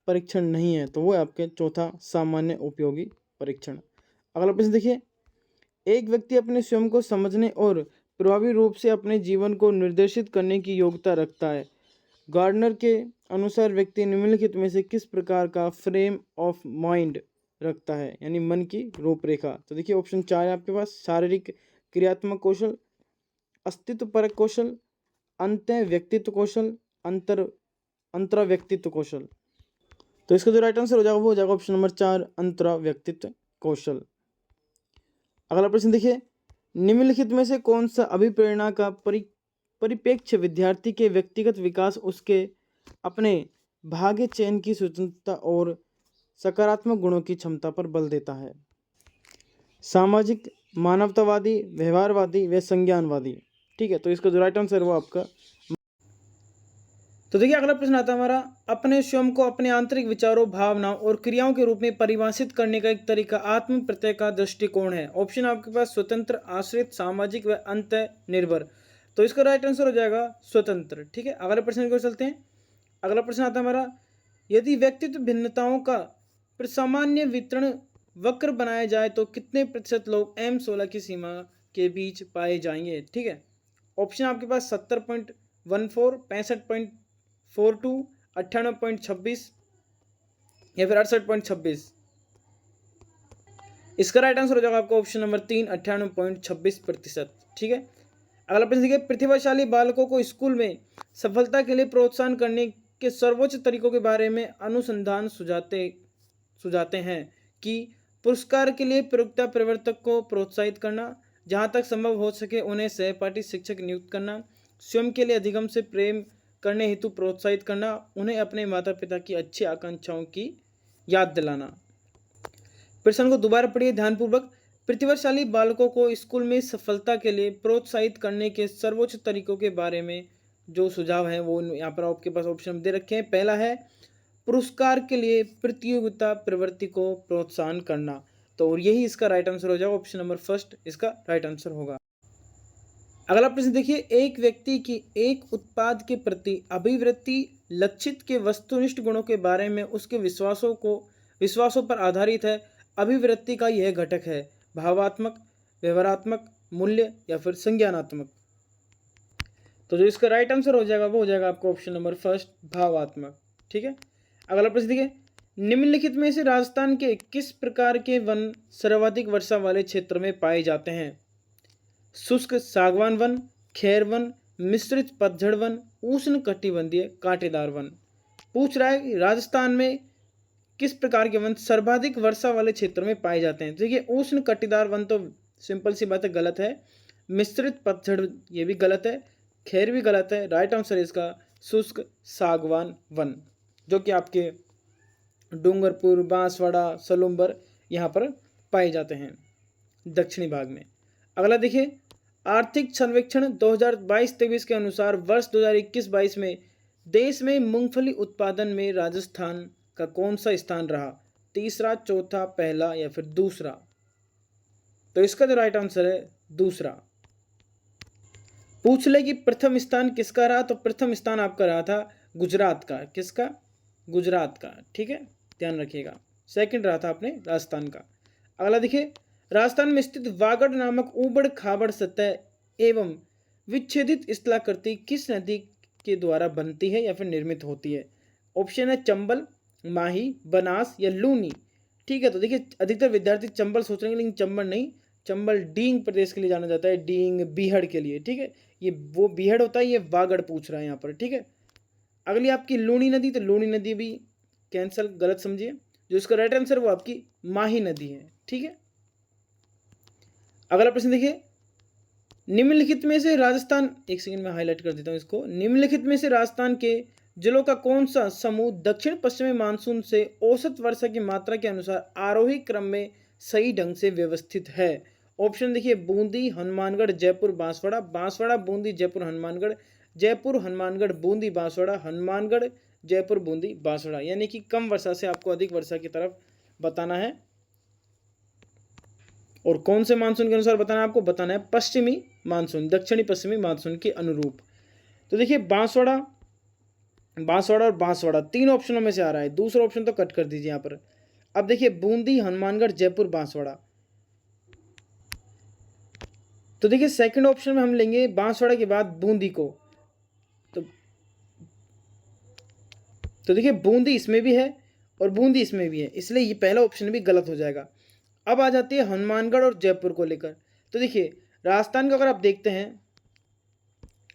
परीक्षण नहीं है, तो वो है आपके चौथा सामान्य उपयोगी परीक्षण। अगला प्रश्न देखिए, एक व्यक्ति अपने स्वयं को समझने और प्रभावी रूप से अपने जीवन को निर्देशित करने की योग्यता रखता है। गार्डनर के अनुसार व्यक्ति निम्नलिखित में से किस प्रकार का फ्रेम ऑफ माइंड रखता है, यानी मन की रूपरेखा। तो देखिए ऑप्शन 4 है आपके पास, शारीरिक क्रियात्मक कौशल, अस्तित्व परक कौशल, अंत व्यक्तित्व कौशल, अंतरा व्यक्तित्व कौशल। तो इसका जो राइट आंसर हो जाएगा वो हो जाएगा ऑप्शन नंबर 4 अंतरा व्यक्तित्व कौशल। अगला प्रश्न देखिए, निम्नलिखित में से कौन सा अभिप्रेरणा का परिप्रेक्ष्य विद्यार्थी के व्यक्तिगत विकास, उसके अपने भाग्य चयन की स्वतंत्रता और सकारात्मक गुणों की क्षमता पर बल देता है। सामाजिक, मानवतावादी, व्यवहारवादी व संज्ञानवादी, ठीक है। तो इसका जो राइट आंसर वो आपका। तो देखिए अगला प्रश्न आता है हमारा, अपने स्वयं को अपने आंतरिक विचारों, भावनाओं और क्रियाओं के रूप में परिभाषित करने का एक तरीका आत्म प्रत्यय का दृष्टिकोण है। ऑप्शन आपके पास स्वतंत्र, आश्रित, सामाजिक व अंत निर्भर। तो इसका राइट आंसर हो जाएगा स्वतंत्र, ठीक है। अगले प्रश्न की ओर चलते हैं। अगला प्रश्न आता है हमारा, यदि व्यक्तित्व भिन्नताओं का सामान्य वितरण वक्र बनाया जाए तो कितने प्रतिशत लोग M16 की सीमा के बीच पाए जाएंगे, ठीक है। ऑप्शन आपके पास 70.14, 65.42, 98.26 या फिर 68.26। इसका राइट आंसर हो जाएगा आपका ऑप्शन नंबर 3, 98.26%। ठीक है। अगला प्रश्न देखिए, प्रतिभाशाली बालकों को स्कूल में सफलता के लिए प्रोत्साहन करने के सर्वोच्च तरीकों के बारे में अनुसंधान सुझाते हैं कि पुरस्कार के लिए प्रयोक्ता प्रवर्तक को प्रोत्साहित करना, जहाँ तक संभव हो सके उन्हें सहपाठी शिक्षक नियुक्त करना, स्वयं के लिए अधिगम से प्रेम करने हेतु प्रोत्साहित करना, उन्हें अपने माता पिता की अच्छी आकांक्षाओं की याद दिलाना। प्रश्न को दोबारा पढ़िए ध्यानपूर्वक। प्रतिभाशाली बालकों को स्कूल में सफलता के लिए प्रोत्साहित करने के सर्वोच्च तरीकों के बारे में जो सुझाव हैं वो यहाँ पर आपके पास ऑप्शन दे रखे हैं। पहला है पुरस्कार के लिए प्रतियोगिता प्रवृत्ति को प्रोत्साहन करना, तो और यही इसका राइट आंसर हो जाएगा, ऑप्शन नंबर फर्स्ट इसका राइट आंसर होगा। अगला प्रश्न देखिए, एक व्यक्ति की एक उत्पाद के प्रति अभिवृत्ति लक्षित के वस्तुनिष्ठ गुणों के बारे में उसके विश्वासों पर आधारित है। अभिवृत्ति का यह घटक है भावात्मक, व्यवहारात्मक, मूल्य या फिर संज्ञानात्मक। तो जो इसका राइट आंसर हो जाएगा वो हो जाएगा आपका ऑप्शन नंबर फर्स्ट, भावात्मक। ठीक है। अगला प्रश्न देखिए, निम्नलिखित में से राजस्थान के किस प्रकार के वन सर्वाधिक वर्षा वाले क्षेत्र में पाए जाते हैं? शुष्क सागवान वन, खैर वन, मिश्रित पतझड़ वन, उष्ण कटिबंधीय कांटेदार वन। पूछ रहा है राजस्थान में किस प्रकार के वन सर्वाधिक वर्षा वाले क्षेत्र में पाए जाते हैं। देखिए उष्ण कटिदार वन तो सिंपल सी बात है गलत है, मिश्रित पतझड़ ये भी गलत है, खैर भी गलत है। राइट आंसर है इसका शुष्क सागवान वन, जो कि आपके डूंगरपुर, बांसवाड़ा, सलूम्बर यहाँ पर पाए जाते हैं दक्षिणी भाग में। अगला देखिए, आर्थिक सर्वेक्षण 2022-23 के अनुसार वर्ष 2021-22 में देश में मूंगफली उत्पादन में राजस्थान का कौन सा स्थान रहा? तीसरा, चौथा, पहला या फिर दूसरा? तो इसका जो राइट आंसर है दूसरा। पूछ ले कि प्रथम स्थान किसका रहा, तो प्रथम स्थान आपका रहा था गुजरात का। किसका? गुजरात का। ठीक है, ध्यान रखिएगा। सेकंड रहा था अपने राजस्थान का। अगला देखिए, राजस्थान में स्थित वागड़ नामक ऊबड़ खाबड़ सतह एवं विच्छेदित स्थलाकृति किस नदी के द्वारा बनती है या फिर निर्मित होती है? ऑप्शन है चंबल, माही, बनास या लूनी। ठीक है, तो देखिए अधिकतर विद्यार्थी चंबल सोच रहे हैं, लेकिन चंबल नहीं, चंबल डींग प्रदेश के लिए जाना जाता है, डींग बीहड़ के लिए। ठीक है, ये वो बीहड़ होता है, ये वागड़ पूछ रहा है यहाँ पर। ठीक है। अगली आपकी लूनी नदी, तो लूनी नदी भी कैंसल, गलत समझिए। जो इसका राइट आंसर वो आपकी माही नदी है। ठीक है। अगला प्रश्न देखिए, निम्नलिखित में से राजस्थान, एक सेकंड में हाईलाइट कर देता हूं इसको, निम्नलिखित में से राजस्थान के जिलों का कौन सा समूह दक्षिण पश्चिमी मानसून से औसत वर्षा की मात्रा के अनुसार आरोही क्रम में सही ढंग से व्यवस्थित है? ऑप्शन देखिए बूंदी, हनुमानगढ़, जयपुर, बांसवाड़ा, बांसवाड़ा, बूंदी, जयपुर, हनुमानगढ़, जयपुर, हनुमानगढ़, बूंदी, बांसवाड़ा, हनुमानगढ़, जयपुर, बूंदी, बांसवाड़ा। यानी कि कम वर्षा से आपको अधिक वर्षा की तरफ बताना है। और कौन से मानसून के अनुसार बताना है आपको? बताना है पश्चिमी मानसून, दक्षिणी पश्चिमी मानसून के अनुरूप। तो देखिए बांसवाड़ा, बांसवाड़ा और बांसवाड़ा तीन ऑप्शनों में से आ रहा है, दूसरा ऑप्शन तो कट कर दीजिए यहाँ पर। अब देखिए बूंदी, हनुमानगढ़, जयपुर, बांसवाड़ा। तो देखिए सेकंड ऑप्शन में हम लेंगे बांसवाड़ा के बाद बूंदी को। तो देखिए बूंदी इसमें भी है और बूंदी इसमें भी है, इसलिए ये पहला ऑप्शन भी गलत हो जाएगा। अब आ जाती है हनुमानगढ़ और जयपुर को लेकर। तो देखिए राजस्थान का अगर आप देखते हैं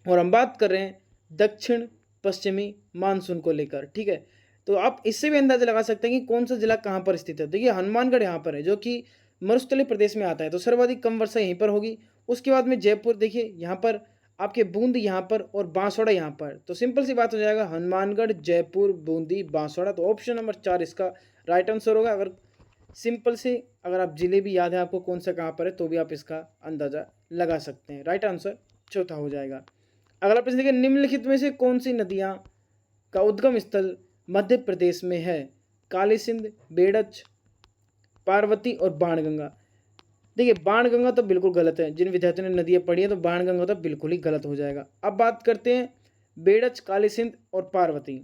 और हम बात कर रहे हैं दक्षिण पश्चिमी मानसून को लेकर, ठीक है, तो आप इससे भी अंदाजा लगा सकते हैं कि कौन सा जिला कहाँ पर स्थित है। देखिए हनुमानगढ़ यहाँ पर है, जो कि मरुस्थलीय प्रदेश में आता है, तो सर्वाधिक कम वर्षा यहीं पर होगी। उसके बाद में जयपुर, देखिए यहाँ पर आपके बूंदी यहाँ पर और बांसवाड़ा यहाँ पर। तो सिंपल सी बात हो जाएगा हनुमानगढ़, जयपुर, बूंदी, बांसवाड़ा। तो ऑप्शन नंबर 4 इसका राइट आंसर होगा। अगर सिंपल से अगर आप जिले भी याद है आपको कौन सा कहाँ पर है, तो भी आप इसका अंदाज़ा लगा सकते हैं। राइट आंसर चौथा हो जाएगा। अगला प्रश्न देखिए, निम्नलिखित में से कौन सी नदियाँ का उद्गम स्थल मध्य प्रदेश में है? काली सिंध, बेड़च, पार्वती और बाणगंगा। देखिए बाणगंगा तो बिल्कुल गलत है, जिन विद्यार्थियों ने नदियाँ पढ़ी है तो बाणगंगा तो बिल्कुल ही गलत हो जाएगा। अब बात करते हैं बेड़च, काली सिंध और पार्वती।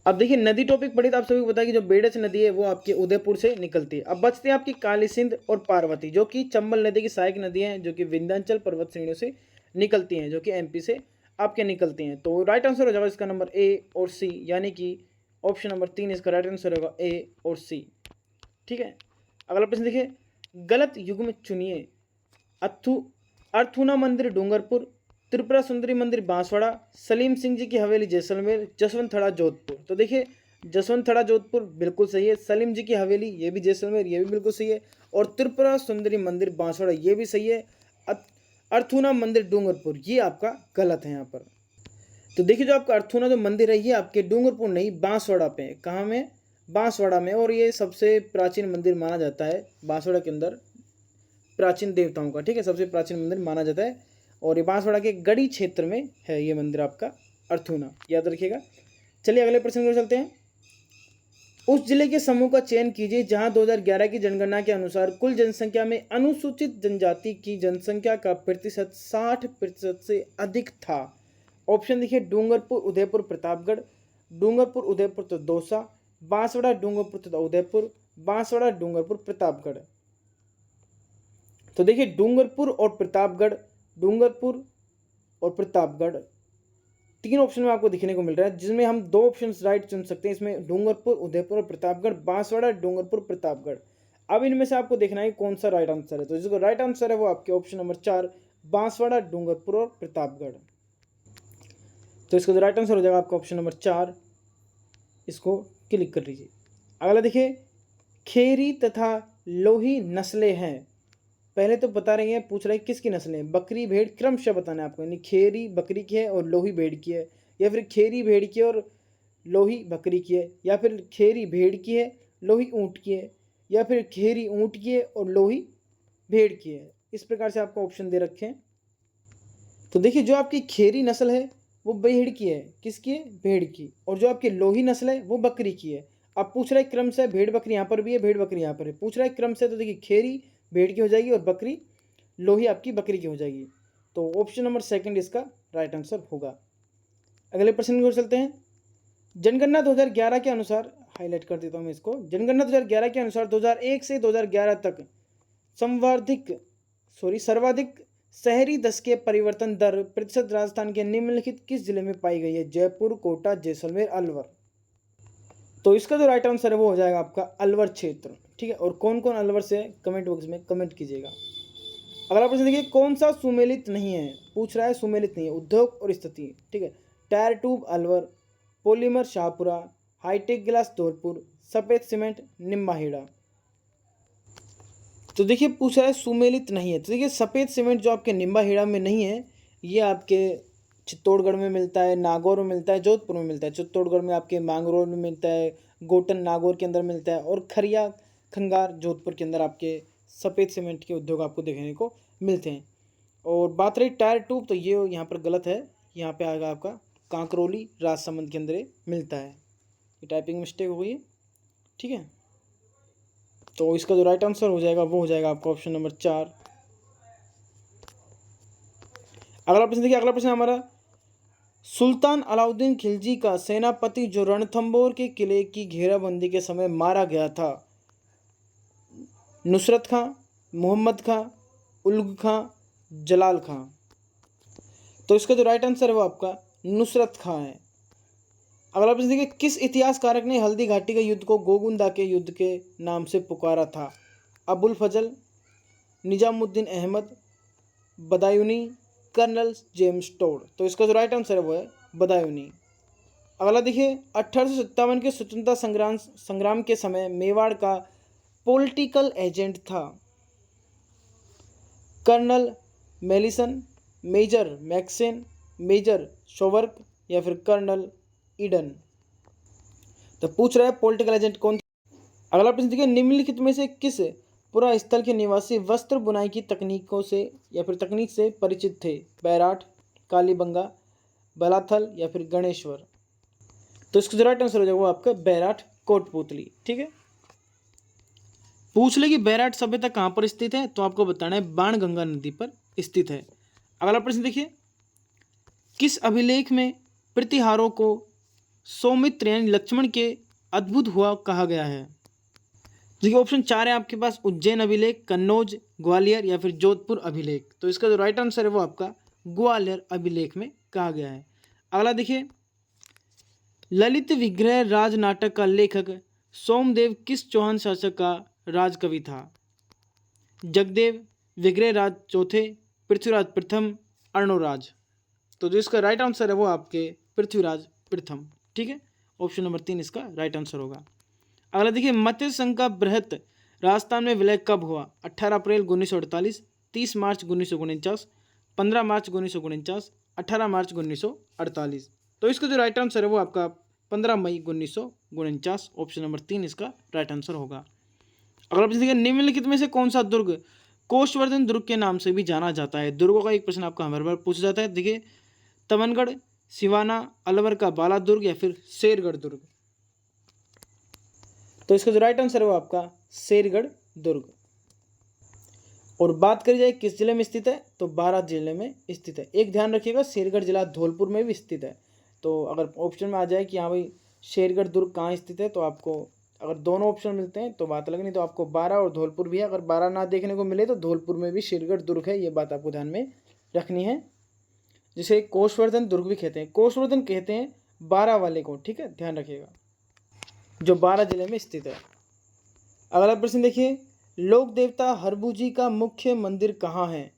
अब देखिए नदी टॉपिक पढ़ी तो आप सभी को पता है कि जो बेड़च नदी है वो आपके उदयपुर से निकलती है। अब बचते हैं आपकी काली सिंध और पार्वती, जो कि चंबल नदी की सहायक नदियाँ हैं, जो कि विंध्याचल पर्वत श्रेणियों से निकलती हैं, जो कि एमपी से आपके निकलती हैं। तो राइट आंसर हो जाएगा इसका नंबर ए और सी, यानी कि ऑप्शन नंबर 3 इसका राइट आंसर होगा ए और सी। ठीक है। अगला प्रश्न देखिए, गलत युग्म चुनिए। अर्थूना मंदिर डूंगरपुर, त्रिपुरा सुंदरी मंदिर बांसवाड़ा, सलीम सिंह जी की हवेली जैसलमेर, जसवंत थड़ा जोधपुर। तो देखिए जसवंत थड़ा जोधपुर बिल्कुल सही है, सलीम जी की हवेली ये भी जैसलमेर ये भी बिल्कुल सही है, और त्रिपुरा सुंदरी मंदिर बांसवाड़ा ये भी सही है। अर्थूना मंदिर डूंगरपुर ये आपका गलत है यहाँ पर। तो देखिए जो आपका अर्थूना जो मंदिर है ये आपके डूंगरपुर नहीं बांसवाड़ा पे है। कहाँ में? बांसवाड़ा में, और ये सबसे प्राचीन मंदिर माना जाता है बांसवाड़ा के अंदर, प्राचीन देवताओं का, ठीक है, सबसे प्राचीन मंदिर माना जाता है, और ये बांसवाड़ा के गढ़ी क्षेत्र में है ये मंदिर आपका अर्थूना, याद रखिएगा। चलिए अगले प्रश्न की ओर चलते हैं। उस जिले के समूह का चयन कीजिए जहां 2011 की जनगणना के अनुसार कुल जनसंख्या में अनुसूचित जनजाति की जनसंख्या का प्रतिशत 60% से अधिक था। ऑप्शन देखिए, डूंगरपुर, उदयपुर, प्रतापगढ़, डूंगरपुर, उदयपुर तो दौसा, बांसवाड़ा, डूंगरपुर तथा उदयपुर, बांसवाड़ा, डूंगरपुर, प्रतापगढ़। तो देखिए डूंगरपुर और प्रतापगढ़, डूंगरपुर और प्रतापगढ़ तीन ऑप्शन में आपको दिखने को मिल रहा है, जिसमें हम दो ऑप्शन राइट चुन सकते हैं। इसमें डूंगरपुर, उदयपुर और प्रतापगढ़, बांसवाड़ा, डूंगरपुर, प्रतापगढ़। अब इनमें से आपको देखना है कौन सा राइट आंसर है। तो जिसको राइट आंसर है वो आपके ऑप्शन नंबर 4 बांसवाड़ा, डूंगरपुर और प्रतापगढ़। तो इसका जो राइट आंसर हो जाएगा आपका ऑप्शन नंबर 4, इसको क्लिक कर लीजिए। अगला देखिए, खेरी तथा लोही नस्लें हैं। पहले तो बता रही है, पूछ रहा है किसकी नस्लें, बकरी भेड़, क्रमशः बताना है आपको, यानी खेरी बकरी की है और लोही भेड़ की है, या फिर खेरी भेड़ की और लोही बकरी की है, या फिर खेरी भेड़ की है लोही ऊँट की है, या फिर खेरी ऊँट की है और लोही भेड़ की है। इस प्रकार से आपको ऑप्शन दे रखे हैं। तो देखिए जो आपकी खेरी नस्ल है वो भेड़ की है, किसकी है? भेड़ की। और जो आपकी लोही नस्ल है वो बकरी की है। अब पूछ रहा है क्रम से, भेड़ बकरी यहाँ पर भी है, भेड़ बकरी यहाँ पर है, पूछ रहा है क्रम से, तो देखिए खेरी भेड़ की हो जाएगी और बकरी लोही आपकी बकरी की हो जाएगी। तो ऑप्शन नंबर 2 इसका राइट आंसर होगा। अगले प्रश्न की ओर चलते हैं। जनगणना 2011 के अनुसार, हाईलाइट कर देता हूँ मैं इसको, जनगणना 2011 के अनुसार 2001 से 2011 तक सर्वाधिक शहरी दशकीय परिवर्तन दर प्रतिशत राजस्थान के निम्नलिखित किस जिले में पाई गई है? जयपुर, कोटा, जैसलमेर, अलवर। तो इसका जो राइट आंसर है वो हो जाएगा आपका अलवर क्षेत्र, ठीक है। और कौन कौन अलवर से है कमेंट बॉक्स में कमेंट कीजिएगा। अगला प्रश्न देखिए, कौन सा सुमेलित नहीं है? पूछ रहा है सुमेलित नहीं है, उद्योग और स्थिति, ठीक है। Tyre tube Alwar, polymer Shahpura, hi-tech glass Dholpur, सफेद सीमेंट निम्बाहेड़ा। तो देखिए पूछा है सुमेलित नहीं है, तो देखिए सफ़ेद सीमेंट जो आपके निम्बाहेड़ा में नहीं है, ये आपके चित्तौड़गढ़ में मिलता है, नागौर में मिलता है, जोधपुर में मिलता है। चित्तौड़गढ़ में आपके मांगरोल में मिलता है, गोटन नागौर के अंदर मिलता है, और खरिया खंगार जोधपुर के अंदर आपके सफ़ेद सीमेंट के उद्योग आपको देखने को मिलते हैं। और बात रही टायर ट्यूब, तो ये यहाँ पर गलत है, यहाँ पे आएगा आपका कांकरोली राजसमंद के अंदर मिलता है। ये टाइपिंग मिस्टेक हो गई है, ठीक है। तो इसका जो राइट आंसर हो जाएगा वो हो जाएगा आपका ऑप्शन नंबर 4। अगला प्रश्न देखिए, अगला प्रश्न हमारा, सुल्तान अलाउद्दीन खिलजी का सेनापति जो रणथंबोर के किले की घेराबंदी के समय मारा गया था, नुसरत खां, मोहम्मद खां, उलग खां, जलाल खां। तो इसका जो राइट आंसर है वो आपका नुसरत खां है। अगला प्रश्न देखिए, किस इतिहासकारक ने हल्दी घाटी के युद्ध को गोगुंदा के युद्ध के नाम से पुकारा था? Abul Fazal, Nizamuddin Ahmad, Badayuni, colonel James Tod. तो इसका जो राइट आंसर है वो है बदायूनी। अगला देखिए, 1857 के स्वतंत्रता संग्राम के समय मेवाड़ का पॉलिटिकल एजेंट था? कर्नल मेलिसन, मेजर मैक्सेन, मेजर शोवर्क, या फिर कर्नल ईडन। तो पूछ रहा है पॉलिटिकल एजेंट कौन था। अगला प्रश्न देखिए, निम्नलिखित में से किस पुरा स्थल के निवासी वस्त्र बुनाई की तकनीकों से या फिर तकनीक से परिचित थे? बैराठ, कालीबंगा, बलाथल, या फिर गणेश्वर। तो इसका जो राइट आंसर हो जाएगा वो आपका बैराठ कोटपुतली, ठीक है। पूछ ले कि बैराठ सभ्यता कहाँ पर स्थित है, तो आपको बताना है बाणगंगा नदी पर स्थित है। अगला प्रश्न देखिए, किस अभिलेख में प्रतिहारों को सौमित्र यानी लक्ष्मण के अद्भुत हुआ कहा गया है? देखिए ऑप्शन 4 है आपके पास, उज्जैन अभिलेख, कन्नौज, ग्वालियर, या फिर जोधपुर अभिलेख। तो इसका जो राइट आंसर है वो आपका ग्वालियर अभिलेख में कहा गया है। अगला देखिए, ललित विग्रह राज नाटक का लेखक सोमदेव किस चौहान शासक का राजकवि था? जगदेव, विग्रहराज चौथे, पृथ्वीराज प्रथम, अर्णोराज। तो जो इसका राइट आंसर है वो आपके पृथ्वीराज प्रथम। ठीक है, ऑप्शन नंबर 3 इसका राइट आंसर होगा। अगला देखिए, मत्स्य संघ का बृहत राजस्थान में विलय कब हुआ? 18 अप्रैल 1948, 30 मार्च 1949, 15 मार्च 1949, 18 मार्च 1948। तो इसका जो राइट आंसर है वो आपका 15 मई 1949, ऑप्शन नंबर 3 इसका राइट आंसर होगा। अगला प्रश्न देखिए, निम्नलिखित में से कौन सा दुर्ग कोषवर्धन दुर्ग के नाम से भी जाना जाता है? दुर्गों का एक प्रश्न आपका हर बार पूछा जाता है। देखिए, तमनगढ़, सिवाना, अलवर का बाला दुर्ग या फिर शेरगढ़ दुर्ग। तो इसका जो राइट आंसर है वो आपका शेरगढ़ दुर्ग। और बात करी जाए किस जिले में स्थित है, तो बारात जिले में स्थित है। एक ध्यान रखिएगा, शेरगढ़ जिला धौलपुर में भी स्थित है। तो अगर ऑप्शन में आ जाए कि हाँ भाई शेरगढ़ दुर्ग कहाँ स्थित है, तो आपको अगर दोनों ऑप्शन मिलते हैं तो बात अलग, नहीं तो आपको बारा और धौलपुर भी है। अगर बारा ना देखने को मिले तो धौलपुर में भी शेरगढ़ दुर्ग है, ये बात आपको ध्यान में रखनी है। जिसे कोषवर्धन दुर्ग भी कहते हैं, कोषवर्धन कहते हैं बारा वाले को। ठीक है, ध्यान रखिएगा, जो बारा जिले में स्थित है। अगला प्रश्न देखिए, लोक देवता हरबू का मुख्य मंदिर कहाँ है?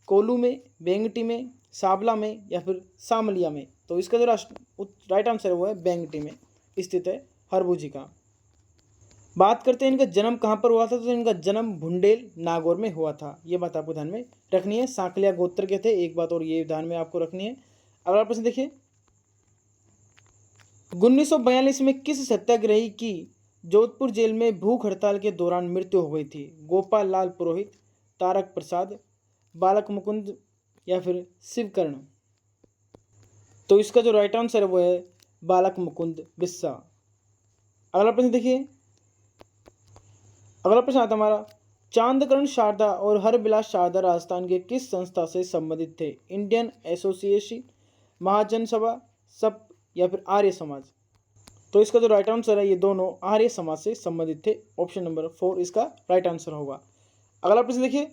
कोल्लू में, बेंगटी में, सावला में या फिर सामलिया में? तो इसका जो राइट आंसर है वो है बेंगटी में स्थित है हरबू का। बात करते हैं इनका जन्म कहाँ पर हुआ था, तो इनका जन्म भुंडेल नागौर में हुआ था। ये बात आपको ध्यान में रखनी है। सांकलिया गोत्र के थे, एक बात और ये ध्यान में आपको रखनी है। अगला प्रश्न देखिए, 1942 में किस सत्याग्रही की जोधपुर जेल में भूख हड़ताल के दौरान मृत्यु हो गई थी? गोपाल लाल पुरोहित, तारक प्रसाद, बालक मुकुंद या फिर शिवकर्ण? तो इसका जो राइट आंसर है वो है बालक मुकुंद बिस्सा। अगला प्रश्न देखिए, अगला प्रश्न आता हमारा, चांदकर्ण शारदा और हरबिलास शारदा राजस्थान के किस संस्था से संबंधित थे? इंडियन एसोसिएशन, महाजन सभा, सब या फिर आर्य समाज? तो इसका जो राइट आंसर है ये दोनों आर्य समाज से संबंधित थे, ऑप्शन नंबर 4 इसका राइट आंसर होगा। अगला प्रश्न देखिए,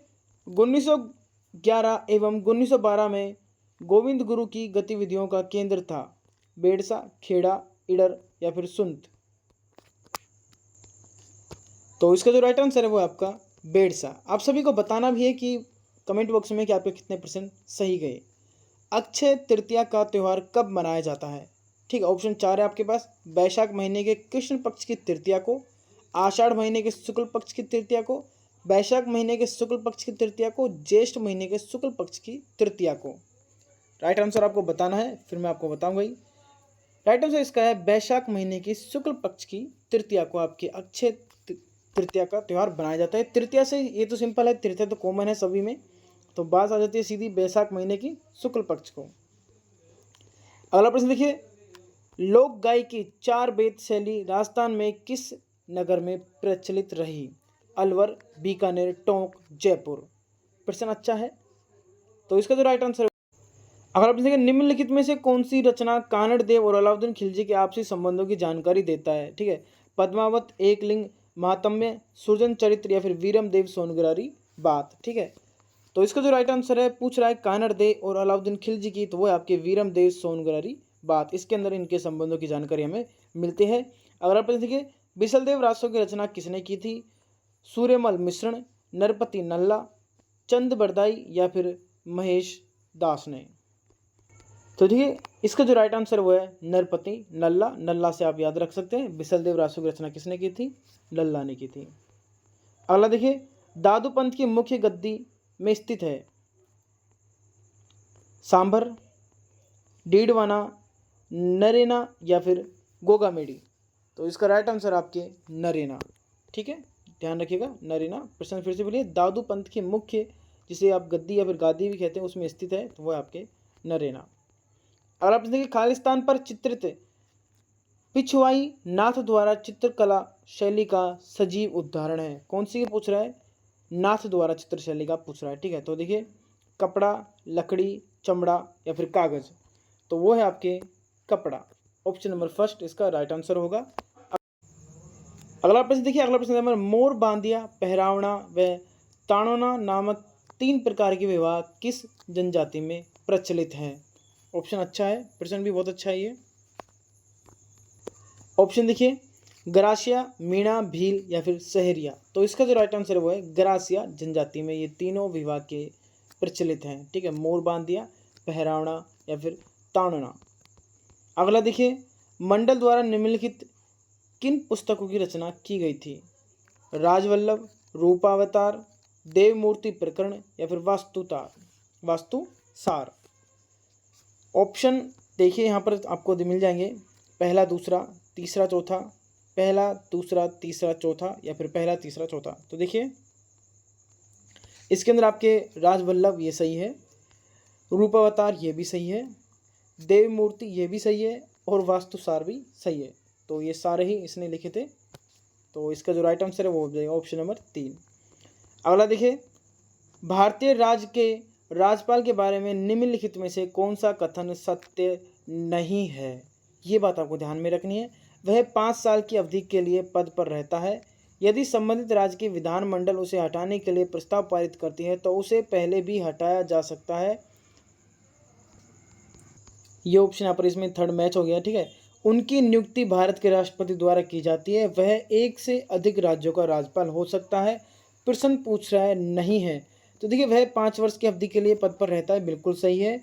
1911 एवं 1912 में गोविंद गुरु की गतिविधियों का केंद्र था? बेड़सा, खेड़ा, इडर या फिर सुंत? तो इसका जो राइट आंसर है वो आपका बेड़सा। आप सभी को बताना भी है कि कमेंट बॉक्स में कि आपके कितने परसेंट सही गए। अक्षय तृतीया का त्यौहार कब मनाया जाता है? ठीक है, ऑप्शन 4 है आपके पास। वैशाख महीने के कृष्ण पक्ष की तृतीया को, आषाढ़ महीने के शुक्ल पक्ष की तृतीया को, वैशाख महीने के शुक्ल पक्ष की तृतीया को, ज्येष्ठ महीने के शुक्ल पक्ष की तृतीया को। राइट आंसर आपको बताना है, फिर मैं आपको बताऊंगा ही। राइट आंसर इसका है वैशाख महीने की शुक्ल पक्ष की तृतीया को आपकी अक्षय तृतीया का त्यौहार बनाया जाता है। तृतीया से ये तो सिंपल है, तृतीया तो कॉमन है सभी में, तो बात आ जाती है सीधी वैशाख महीने की शुक्ल पक्ष को। अगला प्रश्न देखिए, लोक गायकी 4 वेद शैली राजस्थान में किस नगर में प्रचलित रही? अलवर, बीकानेर, टोंक, जयपुर? प्रश्न अच्छा है, तो इसका जो राइट आंसर, अगर आप देखिए, निम्नलिखित में से कौन सी रचना कानड़ देव और अलाउद्दीन खिलजी के आपसी संबंधों की जानकारी देता है? ठीक है, पद्मावत, एकलिंग, महात्म्य, सुरजन चरित्र या फिर वीरम देव सोनगरारी बात? ठीक है, तो इसका जो राइट आंसर है, पूछ रहा है कानड़ देव और अलाउद्दीन खिलजी की, तो वो है आपके वीरम देव सोनगरारी बात। इसके अंदर इनके संबंधों की जानकारी हमें मिलती है। अगर आप देखिए, बिसलदेव रासो की रचना किसने की थी? सूर्यमल मिश्रण, नरपति नल्ला, चंद बरदाई या फिर महेश दास ने? तो देखिए, इसका जो राइट आंसर वो है नरपति नल्ला। नल्ला से आप याद रख सकते हैं, बिसलदेव रासो की रचना किसने की थी? नल्ला ने की थी। अगला देखिए, दादू पंथ की मुख्य गद्दी में स्थित है? सांभर, डीडवाना, नरेना या फिर गोगामेडी? तो इसका राइट आंसर आपके नरेना। ठीक है, ध्यान रखिएगा, नरेना। प्रश्न फिर से बोलिए, दादू पंथ की मुख्य, जिसे आप गद्दी या फिर गादी भी कहते हैं, उसमें स्थित है, तो वो है आपके नरेना। अगर आप देखिए, खालिस्तान पर चित्रित पिछवाई नाथ द्वारा चित्रकला शैली का सजीव उदाहरण है? कौन सी पूछ रहा है? नाथ द्वारा चित्र शैली का पूछ रहा है। ठीक है, तो देखिए, कपड़ा, लकड़ी, चमड़ा या फिर कागज? तो वो है आपके कपड़ा, ऑप्शन नंबर फर्स्ट इसका राइट आंसर होगा। अगला प्रश्न देखिए, अगला प्रश्न नंबर, मोर बांधिया, पहरावना व ताणोना नामक 3 प्रकार के विवाह किस जनजाति में प्रचलित हैं? ऑप्शन अच्छा है, प्रश्न भी बहुत अच्छा है ये। ऑप्शन देखिए, ग्रासिया, मीणा, भील या फिर सहरिया। तो इसका जो राइट आंसर है वो है ग्रासिया जनजाति में ये तीनों विभाग के प्रचलित हैं। ठीक है, मोर बांधिया, पहरावना या फिर ताड़ना। अगला देखिए, मंडल द्वारा निम्नलिखित किन पुस्तकों की रचना की गई थी? राजवल्लभ, रूपावतार, देवमूर्ति प्रकरण या फिर वास्तुसार। ऑप्शन देखिए यहाँ पर आपको मिल जाएंगे, पहला, दूसरा, तीसरा, चौथा, पहला, दूसरा, तीसरा, चौथा या फिर पहला, तीसरा, चौथा। तो देखिए इसके अंदर आपके राजवल्लभ ये सही है, रूपावतार ये भी सही है, देवमूर्ति ये भी सही है और वास्तुसार भी सही है। तो ये सारे ही इसने लिखे थे। तो इसका जो राइट आंसर है वो हो जाएगा ऑप्शन नंबर 3। अगला देखिए, भारतीय राज्य के राज्यपाल के बारे में निम्नलिखित में से कौन सा कथन सत्य नहीं है? ये बात आपको ध्यान में रखनी है। वह 5 साल की अवधि के लिए पद पर रहता है। यदि संबंधित राज्य की विधानमंडल उसे हटाने के लिए प्रस्ताव पारित करती है तो उसे पहले भी हटाया जा सकता है। ये ऑप्शन यहाँ पर इसमें थर्ड मैच हो गया। ठीक है, उनकी नियुक्ति भारत के राष्ट्रपति द्वारा की जाती है। वह एक से अधिक राज्यों का राज्यपाल हो सकता है। प्रश्न पूछ रहा है नहीं है। तो देखिए वह 5 वर्ष की अवधि के लिए पद पर रहता है, बिल्कुल सही है।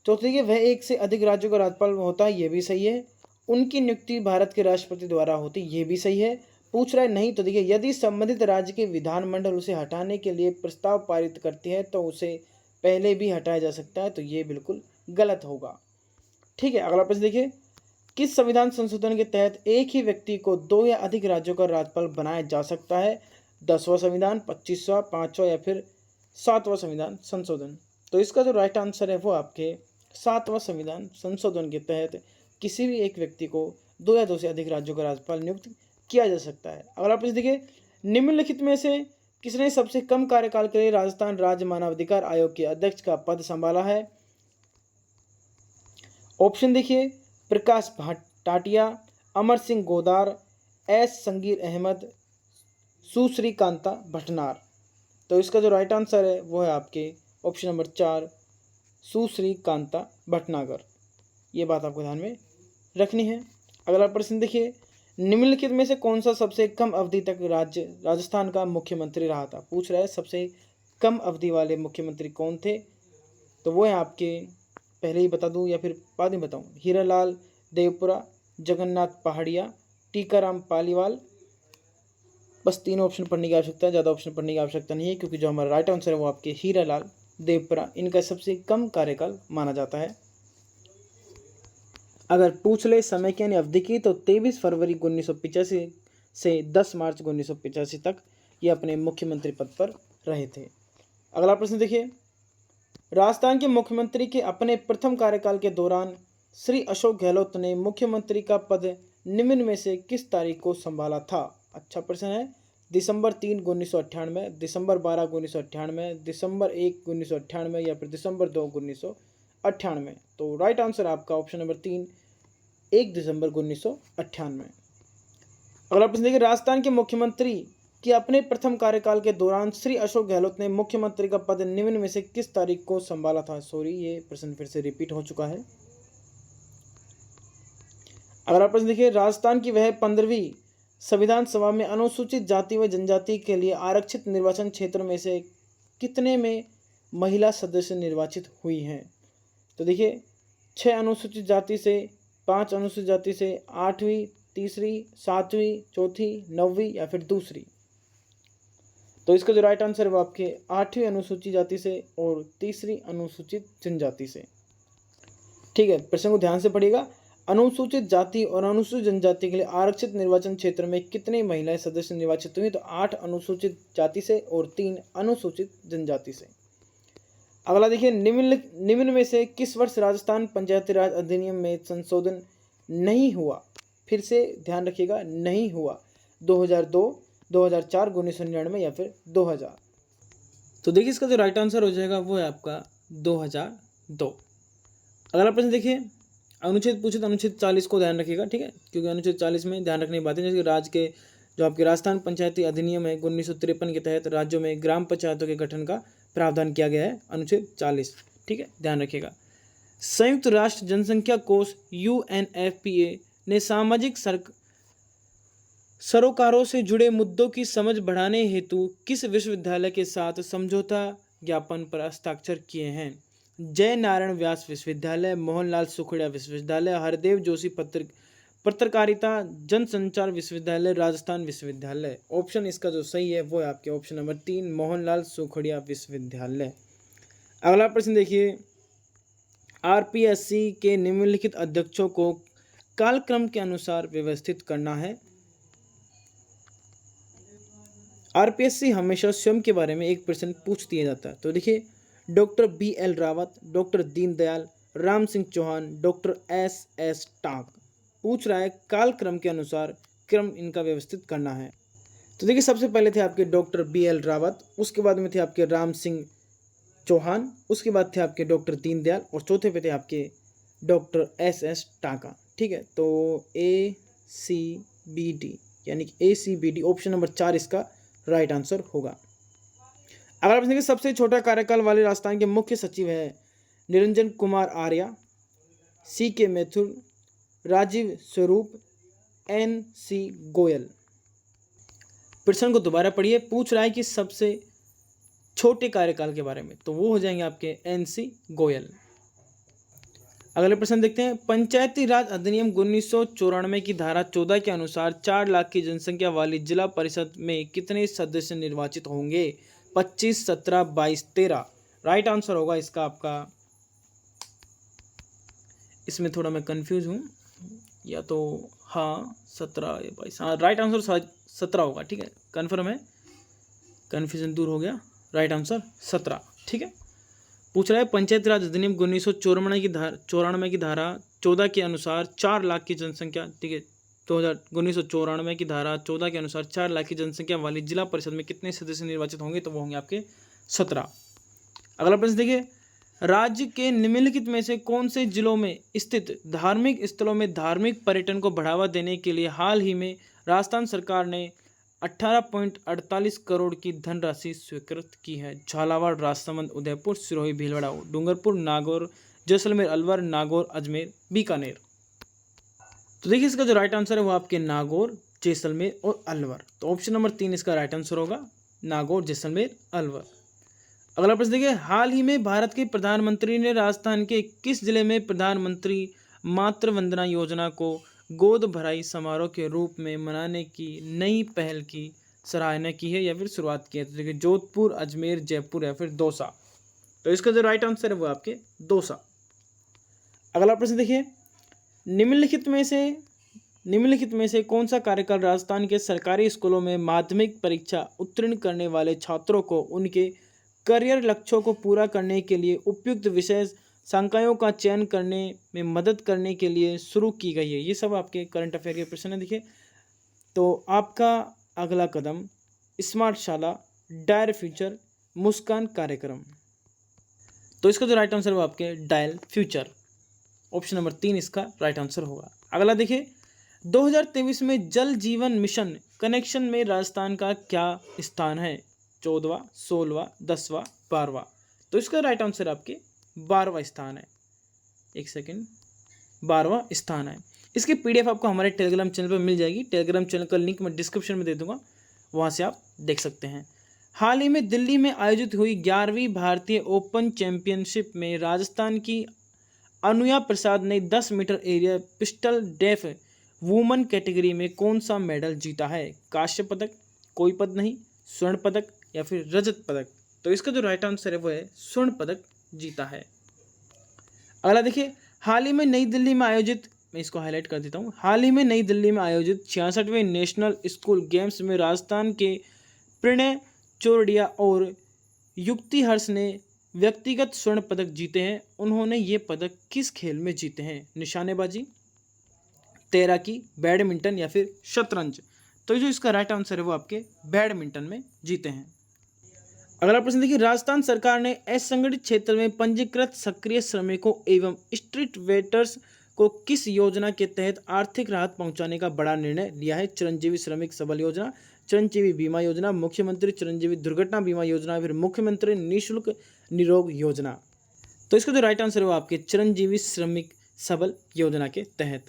तो देखिए वह एक से अधिक राज्यों का राज्यपाल होता है, ये भी सही है। उनकी नियुक्ति भारत के राष्ट्रपति द्वारा होती, ये भी सही है। पूछ रहा है नहीं, तो देखिए यदि संबंधित राज्य के विधानमंडल उसे हटाने के लिए प्रस्ताव पारित करती है तो उसे पहले भी हटाया जा सकता है, तो ये बिल्कुल गलत होगा। ठीक है, अगला प्रश्न देखिए, किस संविधान संशोधन के तहत एक ही व्यक्ति को 2 या अधिक राज्यों का राज्यपाल बनाया जा सकता है? 10वां संविधान, 25वां, 5वां या फिर 7वां संविधान संशोधन। तो इसका जो राइट आंसर है वो आपके 7वां संविधान संशोधन के तहत किसी भी एक व्यक्ति को 2 या 2 से अधिक राज्यों का राज्यपाल नियुक्त किया जा सकता है। अगला प्रश्न देखिए, निम्नलिखित में से किसने सबसे कम कार्यकाल के लिए राजस्थान राज्य मानवाधिकार आयोग के अध्यक्ष का पद संभाला है? ऑप्शन देखिए, प्रकाश टाटिया, अमर सिंह गोदार, एस संगीर अहमद, सुश्री कांता भटनार। तो इसका जो राइट आंसर है वो है आपके ऑप्शन नंबर 4, सुश्री कांता भटनागर। ये बात आपको ध्यान में रखनी है। अगला प्रश्न देखिए, निम्नलिखित में से कौन सा सबसे कम अवधि तक राजस्थान का मुख्यमंत्री रहा था? पूछ रहा है सबसे कम अवधि वाले मुख्यमंत्री कौन थे? तो वो है आपके, पहले ही बता दूं या फिर बाद में बताऊं? हीरालाल देवपुरा, जगन्नाथ पहाड़िया, टीकाराम पालीवाल। बस 3 ऑप्शन पढ़ने की आवश्यकता है, ज़्यादा ऑप्शन पढ़ने की आवश्यकता नहीं है, क्योंकि जो हमारा राइट आंसर है वो आपके हीरालाल देवपुरा, इनका सबसे कम कार्यकाल माना जाता है। अगर पूछ ले समय की यानी अवधि की, तो 23 फरवरी 1985 से 10 मार्च 1985 तक ये अपने मुख्यमंत्री पद पर रहे थे। अगला प्रश्न देखिए, राजस्थान के मुख्यमंत्री के अपने प्रथम कार्यकाल के दौरान श्री अशोक गहलोत ने मुख्यमंत्री का पद निम्न में से किस तारीख को संभाला था? अच्छा प्रश्न है। दिसंबर 3, 1998, दिसंबर 12, 1998, दिसंबर 1, 1998 या फिर दिसंबर 2, 1998। तो राइट आंसर आपका ऑप्शन नंबर 3, 1 दिसंबर 1998। अगला प्रश्न देखिए, राजस्थान के मुख्यमंत्री कि अपने प्रथम कार्यकाल के दौरान श्री अशोक गहलोत ने मुख्यमंत्री का पद निम्न में से किस तारीख को संभाला था? सॉरी, ये प्रश्न फिर से रिपीट हो चुका है। अगला प्रश्न देखिए, राजस्थान की वह 15वीं संविधान सभा में अनुसूचित जाति व जनजाति के लिए आरक्षित निर्वाचन क्षेत्र में से कितने में महिला सदस्य निर्वाचित हुई हैं? तो देखिए 6 अनुसूचित जाति से, 5 अनुसूचित जाति से, 8वीं, तीसरी, 7वीं, चौथी, 9वीं या फिर दूसरी। तो इसका जो राइट आंसर है वो आपके 8वीं अनुसूचित जाति से और तीसरी अनुसूचित जनजाति से। ठीक है, प्रश्न को ध्यान से पढ़िएगा। अनुसूचित जाति और अनुसूचित जनजाति के लिए आरक्षित निर्वाचन क्षेत्र में कितने महिलाएं सदस्य निर्वाचित हुई? तो 8 अनुसूचित जाति से और 3 अनुसूचित जनजाति से। अगला देखिए, निम्न में से किस वर्ष राजस्थान पंचायती राज अधिनियम में संशोधन नहीं हुआ? फिर से ध्यान रखिएगा, नहीं हुआ। 2002, 2004, 1999 या फिर 2000। तो देखिए इसका जो राइट आंसर हो जाएगा वो है आपका 2002। अगला प्रश्न देखिए, अनुच्छेद पूछित अनुच्छेद 40 को ध्यान रखिएगा। ठीक है, क्योंकि अनुच्छेद 40 में ध्यान रखने की बातें, जैसे राज्य के जो आपके राजस्थान पंचायती अधिनियम है 1953 के तहत राज्यों में ग्राम पंचायतों के गठन का प्रावधान किया गया है, अनुच्छेद 40। ठीक है, ध्यान रखिएगा। संयुक्त राष्ट्र जनसंख्या कोष UNFPA ने सरोकारों से जुड़े मुद्दों की समझ बढ़ाने हेतु किस विश्वविद्यालय के साथ समझौता ज्ञापन पर हस्ताक्षर किए हैं? जय नारायण व्यास विश्वविद्यालय, मोहनलाल सुखड़िया विश्वविद्यालय, हरदेव जोशी पत्रकारिता जनसंचार विश्वविद्यालय, राजस्थान विश्वविद्यालय। ऑप्शन इसका जो सही है वो है आपके ऑप्शन नंबर 3 मोहनलाल सुखड़िया विश्वविद्यालय। अगला प्रश्न देखिए, आरपीएससी के निम्नलिखित अध्यक्षों को कालक्रम के अनुसार व्यवस्थित करना है। आरपीएससी हमेशा स्वयं के बारे में एक प्रश्न पूछ दिया जाता है। तो देखिए, doctor BL Rawat, doctor Deendayal, Ram Singh Chauhan, doctor SS Tak. पूछ रहा है कालक्रम के अनुसार क्रम इनका व्यवस्थित करना है। तो देखिए, सबसे पहले थे आपके डॉक्टर BL रावत, उसके बाद में थे आपके राम सिंह चौहान, उसके बाद थे आपके डॉक्टर दीनदयाल और चौथे पे थे आपके डॉक्टर SS टाका। ठीक है, तो ACBD यानी कि ACBD ऑप्शन नंबर 4 इसका राइट आंसर होगा। अगला प्रश्न, सबसे छोटा कार्यकाल वाले राजस्थान के मुख्य सचिव है निरंजन कुमार आर्या, CK मैथुर, राजीव स्वरूप, NC गोयल। प्रश्न को दोबारा पढ़िए। पूछ रहा है कि सबसे छोटे कार्यकाल के बारे में, तो वो हो जाएंगे आपके NC गोयल। अगले प्रश्न देखते हैं, पंचायती राज अधिनियम 1994 की धारा 14 के अनुसार 4 लाख की जनसंख्या वाली जिला परिषद में कितने सदस्य निर्वाचित होंगे? 25, 17, 22, 13। राइट आंसर होगा इसका आपका, इसमें थोड़ा मैं कंफ्यूज हूँ, या तो हाँ 17 या 22, हाँ राइट आंसर 17 होगा। ठीक है, कन्फर्म है, कन्फ्यूजन दूर हो गया। Right answer 17। ठीक है, पूछ रहा है पंचायती राज अधिनियम 1994 की धारा 14 के अनुसार 4 लाख की जनसंख्या, ठीक है, 1994 की धारा 14 के अनुसार 4 लाख की जनसंख्या वाली जिला परिषद में कितने सदस्य निर्वाचित होंगे? तो वो होंगे आपके 17। अगला प्रश्न देखिए, राज्य के निम्नलिखित में से कौन से जिलों में स्थित धार्मिक स्थलों में धार्मिक पर्यटन को बढ़ावा देने के लिए हाल ही में राजस्थान सरकार ने 18.48 करोड़ की धनराशि स्वीकृत की है? झालावाड़, राजसमंद, उदयपुर, सिरोही, भीलवाड़ा, डूंगरपुर, नागौर, जैसलमेर, अलवर, नागौर, अजमेर, बीकानेर। तो देखिए, इसका जो राइट आंसर है वो आपके नागौर, जैसलमेर और अलवर। तो ऑप्शन नंबर 3 इसका राइट आंसर होगा, नागौर, जैसलमेर, अलवर। अगला प्रश्न देखिए, हाल ही में भारत के प्रधानमंत्री ने राजस्थान के किस जिले में प्रधानमंत्री मातृ वंदना योजना को गोद भराई समारोह के रूप में मनाने की नई पहल की सराहना की है या फिर शुरुआत की है? तो देखिए, जोधपुर, अजमेर, जयपुर या फिर दौसा। तो इसका जो राइट आंसर है वो आपके दौसा। अगला प्रश्न देखिए, निम्नलिखित में से कौन सा कार्यकाल राजस्थान के सरकारी स्कूलों में माध्यमिक परीक्षा उत्तीर्ण करने वाले छात्रों को उनके करियर लक्ष्यों को पूरा करने के लिए उपयुक्त विषय संकायों का चयन करने में मदद करने के लिए शुरू की गई है? ये सब आपके करंट अफेयर के प्रश्न है। देखिए, तो आपका अगला कदम स्मार्ट शाला, डायल फ्यूचर, मुस्कान कार्यक्रम। तो इसका जो राइट आंसर है वो आपके डायल फ्यूचर, ऑप्शन नंबर 3 इसका राइट आंसर होगा। अगला देखिए, 2023 में जल जीवन मिशन कनेक्शन में राजस्थान का क्या स्थान है? 14वां, 16वां, 10वां, 12वां। तो इसका राइट आंसर आपके 12वां स्थान है। एक सेकेंड, 12वां स्थान है। इसकी PDF आपको हमारे टेलीग्राम चैनल पर मिल जाएगी। टेलीग्राम चैनल का लिंक मैं डिस्क्रिप्शन में दे दूंगा, वहाँ से आप देख सकते हैं। हाल ही में दिल्ली में आयोजित हुई 11वीं भारतीय ओपन चैंपियनशिप में राजस्थान की अनुया प्रसाद ने 10 metre air pistol deaf woman category में कौन सा मेडल जीता है? कांस्य पदक, कोई पद नहीं, स्वर्ण पदक या फिर रजत पदक? तो इसका जो राइट आंसर है वो है स्वर्ण पदक जीता है। अगला देखिए, हाल ही में नई दिल्ली में आयोजित, मैं इसको हाईलाइट कर देता हूँ, हाल ही में नई दिल्ली में आयोजित 66वें नेशनल स्कूल गेम्स में राजस्थान के प्रणय चोरडिया और युक्ति हर्ष ने व्यक्तिगत स्वर्ण पदक जीते हैं। उन्होंने ये पदक किस खेल में जीते हैं? निशानेबाजी, तैराकी, बैडमिंटन या फिर शतरंज? तो जो इसका राइट आंसर है वो आपके बैडमिंटन में जीते हैं। अगला प्रश्न देखिए, राजस्थान सरकार ने असंगठित क्षेत्र में पंजीकृत सक्रिय श्रमिकों एवं स्ट्रीट वेटर्स को किस योजना के तहत आर्थिक राहत पहुंचाने का बड़ा निर्णय लिया है? चिरंजीवी श्रमिक सबल योजना, चिरंजीवी बीमा योजना, मुख्यमंत्री चिरंजीवी दुर्घटना बीमा योजना, फिर मुख्यमंत्री निःशुल्क निरोग योजना? तो इसका जो राइट आंसर है वो आपके चिरंजीवी श्रमिक सबल योजना के तहत।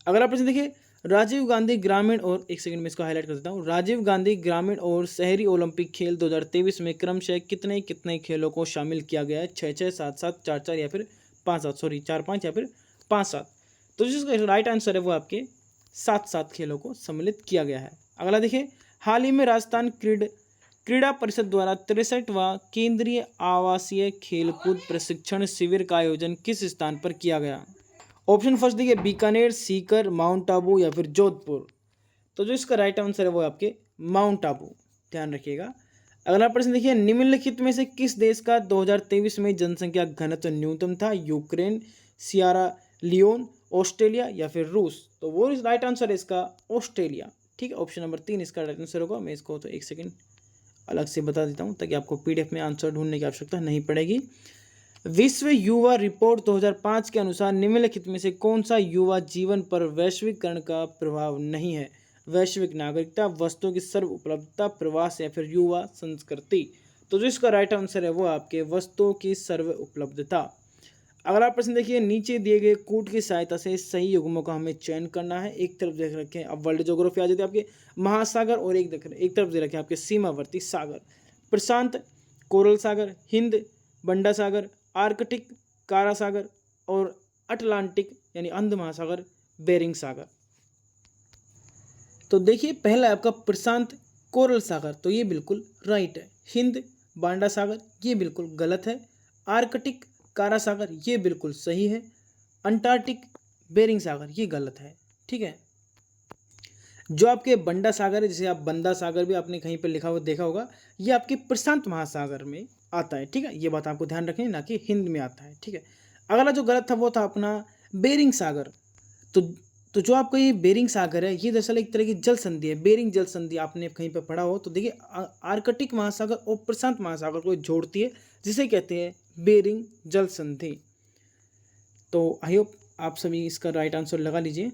अगला प्रश्न देखिए, राजीव गांधी ग्रामीण और एक सेकंड में इसको हाईलाइट कर देता हूँ। राजीव गांधी ग्रामीण और शहरी ओलंपिक खेल 2023 में क्रमशः कितने कितने खेलों को शामिल किया गया है? 6-6, 7-7, 4-4 या फिर 5-7, सॉरी 4-5 या फिर 5-7। तो जिसका राइट आंसर है वो आपके 7-7 खेलों को सम्मिलित किया गया है। अगला देखिए, हाल ही में राजस्थान क्रीड़ा परिषद द्वारा 63वां केंद्रीय आवासीय खेलकूद प्रशिक्षण शिविर का आयोजन किस स्थान पर किया गया? ऑप्शन फर्स्ट देखिए, बीकानेर, सीकर, माउंट आबू या फिर जोधपुर। तो जो इसका राइट आंसर है वो आपके माउंट आबू, ध्यान रखिएगा। अगला प्रश्न देखिए, निम्नलिखित में से किस देश का 2023 में जनसंख्या घनत्व न्यूनतम था? यूक्रेन, सियारा लियोन, ऑस्ट्रेलिया या फिर रूस। तो वो राइट आंसर है इसका ऑस्ट्रेलिया। ठीक है, ऑप्शन नंबर 3 इसका राइट आंसर होगा। मैं इसको तो एक सेकेंड अलग से बता देता हूँ ताकि आपको पीडीएफ में आंसर ढूंढने की आवश्यकता नहीं पड़ेगी। विश्व युवा रिपोर्ट 2005 के अनुसार निम्नलिखित में से कौन सा युवा जीवन पर वैश्वीकरण का प्रभाव नहीं है? वैश्विक नागरिकता, वस्तुओं की सर्व उपलब्धता, प्रवास या फिर युवा संस्कृति। तो जो इसका राइट आंसर है वो आपके वस्तुओं की सर्व उपलब्धता। अगला प्रश्न देखिए, नीचे दिए गए कूट की सहायता से सही युग्मों का हमें चयन करना है। एक तरफ देख रखे हैं, अब वर्ल्ड ज्योग्राफी आ जाती है आपके महासागर, और एक तरफ दे रखे हैं आपके सीमावर्ती सागर। प्रशांत, कोरल सागर, हिंद, बंडा सागर, आर्कटिक, कारा सागर और अटलांटिक यानी अंध महासागर, बेरिंग सागर। तो देखिए, पहला है आपका प्रशांत कोरल सागर, तो ये बिल्कुल राइट है। हिंद बांडा सागर ये बिल्कुल गलत है। आर्कटिक कारा सागर ये बिल्कुल सही है। अंटार्कटिक बेरिंग सागर ये गलत है। ठीक है, जो आपके बंडा सागर है, जिसे आप बंदा सागर भी आपने कहीं पर लिखा हुआ देखा होगा, ये आपके प्रशांत महासागर में आता है। ठीक है, ये बात आपको ध्यान रखनी, ना कि हिंद में आता है। ठीक है, अगला जो गलत था वो था अपना बेरिंग सागर। तो जो आपका ये बेरिंग सागर है, ये दरअसल एक तरह की जल संधि है। बेरिंग जल संधि आपने कहीं पर पढ़ा हो तो देखिए, आर्कटिक महासागर और प्रशांत महासागर को जोड़ती है, जिसे कहते हैं बेरिंग जल संधि। तो आई होप आप सभी इसका राइट आंसर लगा लीजिए।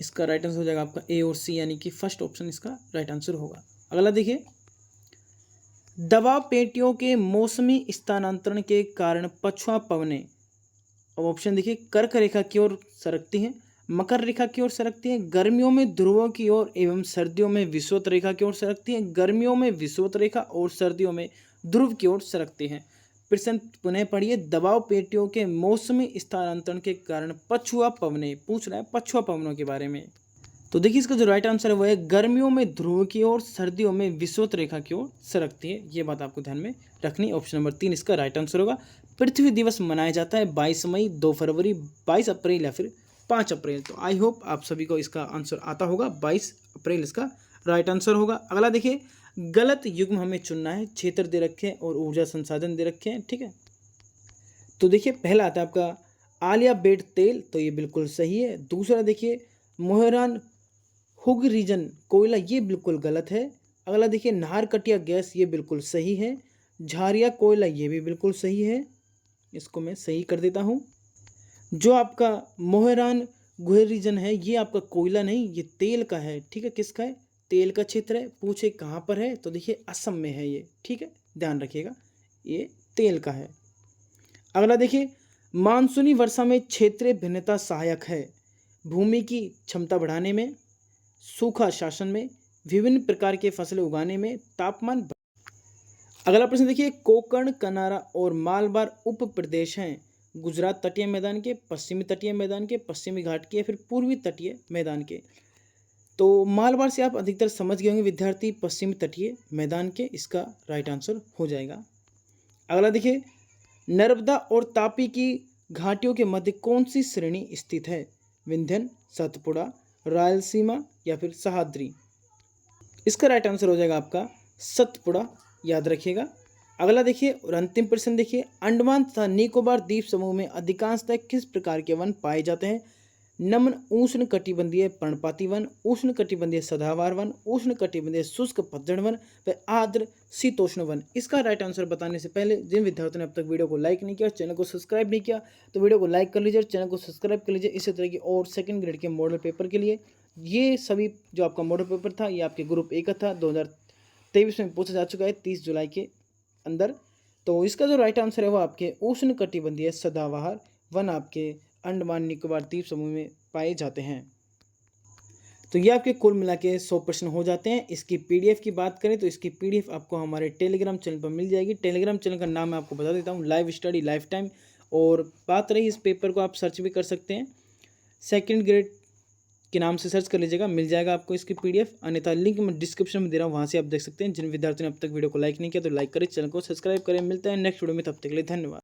इसका राइट आंसर हो जाएगा आपका ए और सी, यानी कि फर्स्ट ऑप्शन इसका राइट आंसर होगा। अगला देखिए, दबाव पेटियों के मौसमी स्थानांतरण के कारण पछुआ पवनें, अब ऑप्शन देखिए, कर्क रेखा की ओर सरकती हैं, मकर रेखा की ओर सरकती हैं, गर्मियों में ध्रुवों की ओर एवं सर्दियों में विषुवत रेखा की ओर सरकती हैं, गर्मियों में विषुवत रेखा और सर्दियों में ध्रुव की ओर सरकती हैं। प्रश्न पुनः पढ़िए, दबाव पेटियों के मौसमी स्थानांतरण के कारण पछुआ पवनें, पूछ रहा है पछुआ पवनों के बारे में। तो देखिए, इसका जो राइट आंसर है वो है गर्मियों में ध्रुव की ओर, सर्दियों में विषुवत रेखा की ओर सरकती है। ये बात आपको ध्यान में रखनी। ऑप्शन नंबर 3 इसका राइट आंसर होगा। पृथ्वी दिवस मनाया जाता है 22 मई, 2 फरवरी, 22 अप्रैल या फिर 5 अप्रैल। तो आई होप आप सभी को इसका आंसर आता होगा। 22 अप्रैल इसका राइट आंसर होगा। अगला देखिए, गलत युग्म हमें चुनना है। क्षेत्र दे रखे हैं और ऊर्जा संसाधन दे रखे हैं। ठीक है, तो देखिए, पहला आता है आपका आलिया बेट तेल, तो ये बिल्कुल सही है। दूसरा देखिए, मोहरान हुग रीजन कोयला, ये बिल्कुल गलत है। अगला देखिए, नाहरकटिया गैस, ये बिल्कुल सही है। झारिया कोयला, ये भी बिल्कुल सही है, इसको मैं सही कर देता हूँ। जो आपका मोहरान गुहेर रीजन है, ये आपका कोयला नहीं, ये तेल का है। ठीक है, किसका है? तेल का क्षेत्र है। पूछे कहाँ पर है, तो देखिए असम में है ये। ठीक है, ध्यान रखिएगा, ये तेल का है। अगला देखिए, मानसूनी वर्षा में क्षेत्रीय भिन्नता सहायक है। भूमि की क्षमता बढ़ाने में, सूखा शासन में, विभिन्न प्रकार के फसलें उगाने में, तापमान। अगला प्रश्न देखिए, कोकण, कनारा और मालबार उप प्रदेश हैं गुजरात तटीय मैदान के, पश्चिमी तटीय मैदान के, पश्चिमी घाट के या फिर पूर्वी तटीय मैदान के। तो मालबार से आप अधिकतर समझ गए होंगे विद्यार्थी, पश्चिमी तटीय मैदान के, इसका राइट आंसर हो जाएगा। अगला देखिए, नर्मदा और तापी की घाटियों के मध्य कौन सी श्रेणी स्थित है? विंध्यन, सतपुड़ा, रायलसीमा या फिर सह्याद्री। इसका राइट आंसर हो जाएगा आपका सतपुड़ा, याद रखिएगा। अगला देखिए, और अंतिम प्रश्न देखिए, अंडमान तथा निकोबार द्वीप समूह में अधिकांशतः किस प्रकार के वन पाए जाते हैं? नमन उष्ण कटिबंधीय पर्णपाती वन, उष्ण कटिबंधीय सदाबहार वन, उष्ण कटिबंधीय शुष्क पतझड़ वन व आर्द्र शीतोष्ण वन। इसका राइट आंसर बताने से पहले जिन विद्यार्थियों ने अब तक वीडियो को लाइक नहीं किया, चैनल को सब्सक्राइब नहीं किया, तो वीडियो को लाइक कर लीजिए और चैनल को सब्सक्राइब कर लीजिए। इसी तरह की और सेकंड ग्रेड के मॉडल पेपर के लिए, ये सभी जो आपका मॉडल पेपर था, ये आपके ग्रुप ए का था, 2023 में पूछा जा चुका है 30 जुलाई के अंदर। तो इसका जो राइट आंसर है वो आपके उष्ण कटिबंधीय सदाबहार वन आपके अंडमान निकोबार द्वीप समूह में पाए जाते हैं। तो ये आपके कुल मिला के 100 प्रश्न हो जाते हैं। इसकी पीडीएफ की बात करें तो इसकी पीडीएफ आपको हमारे टेलीग्राम चैनल पर मिल जाएगी। टेलीग्राम चैनल का नाम मैं आपको बता देता हूँ, लाइव स्टडी लाइफ टाइम। और बात रही इस पेपर को, आप सर्च भी कर सकते हैं, सेकंड ग्रेड के नाम से सर्च कर लीजिएगा, मिल जाएगा आपको इसकी पीडीएफ। अन्यथा लिंक मैं डिस्क्रिप्शन में दे रहा हूँ, वहाँ से आप देख सकते हैं। जिन विद्यार्थियों ने अब तक वीडियो को लाइक नहीं किया तो लाइक करें, चैनल को सब्सक्राइब करें। मिलते हैं नेक्स्ट वीडियो में, तब तक के लिए धन्यवाद।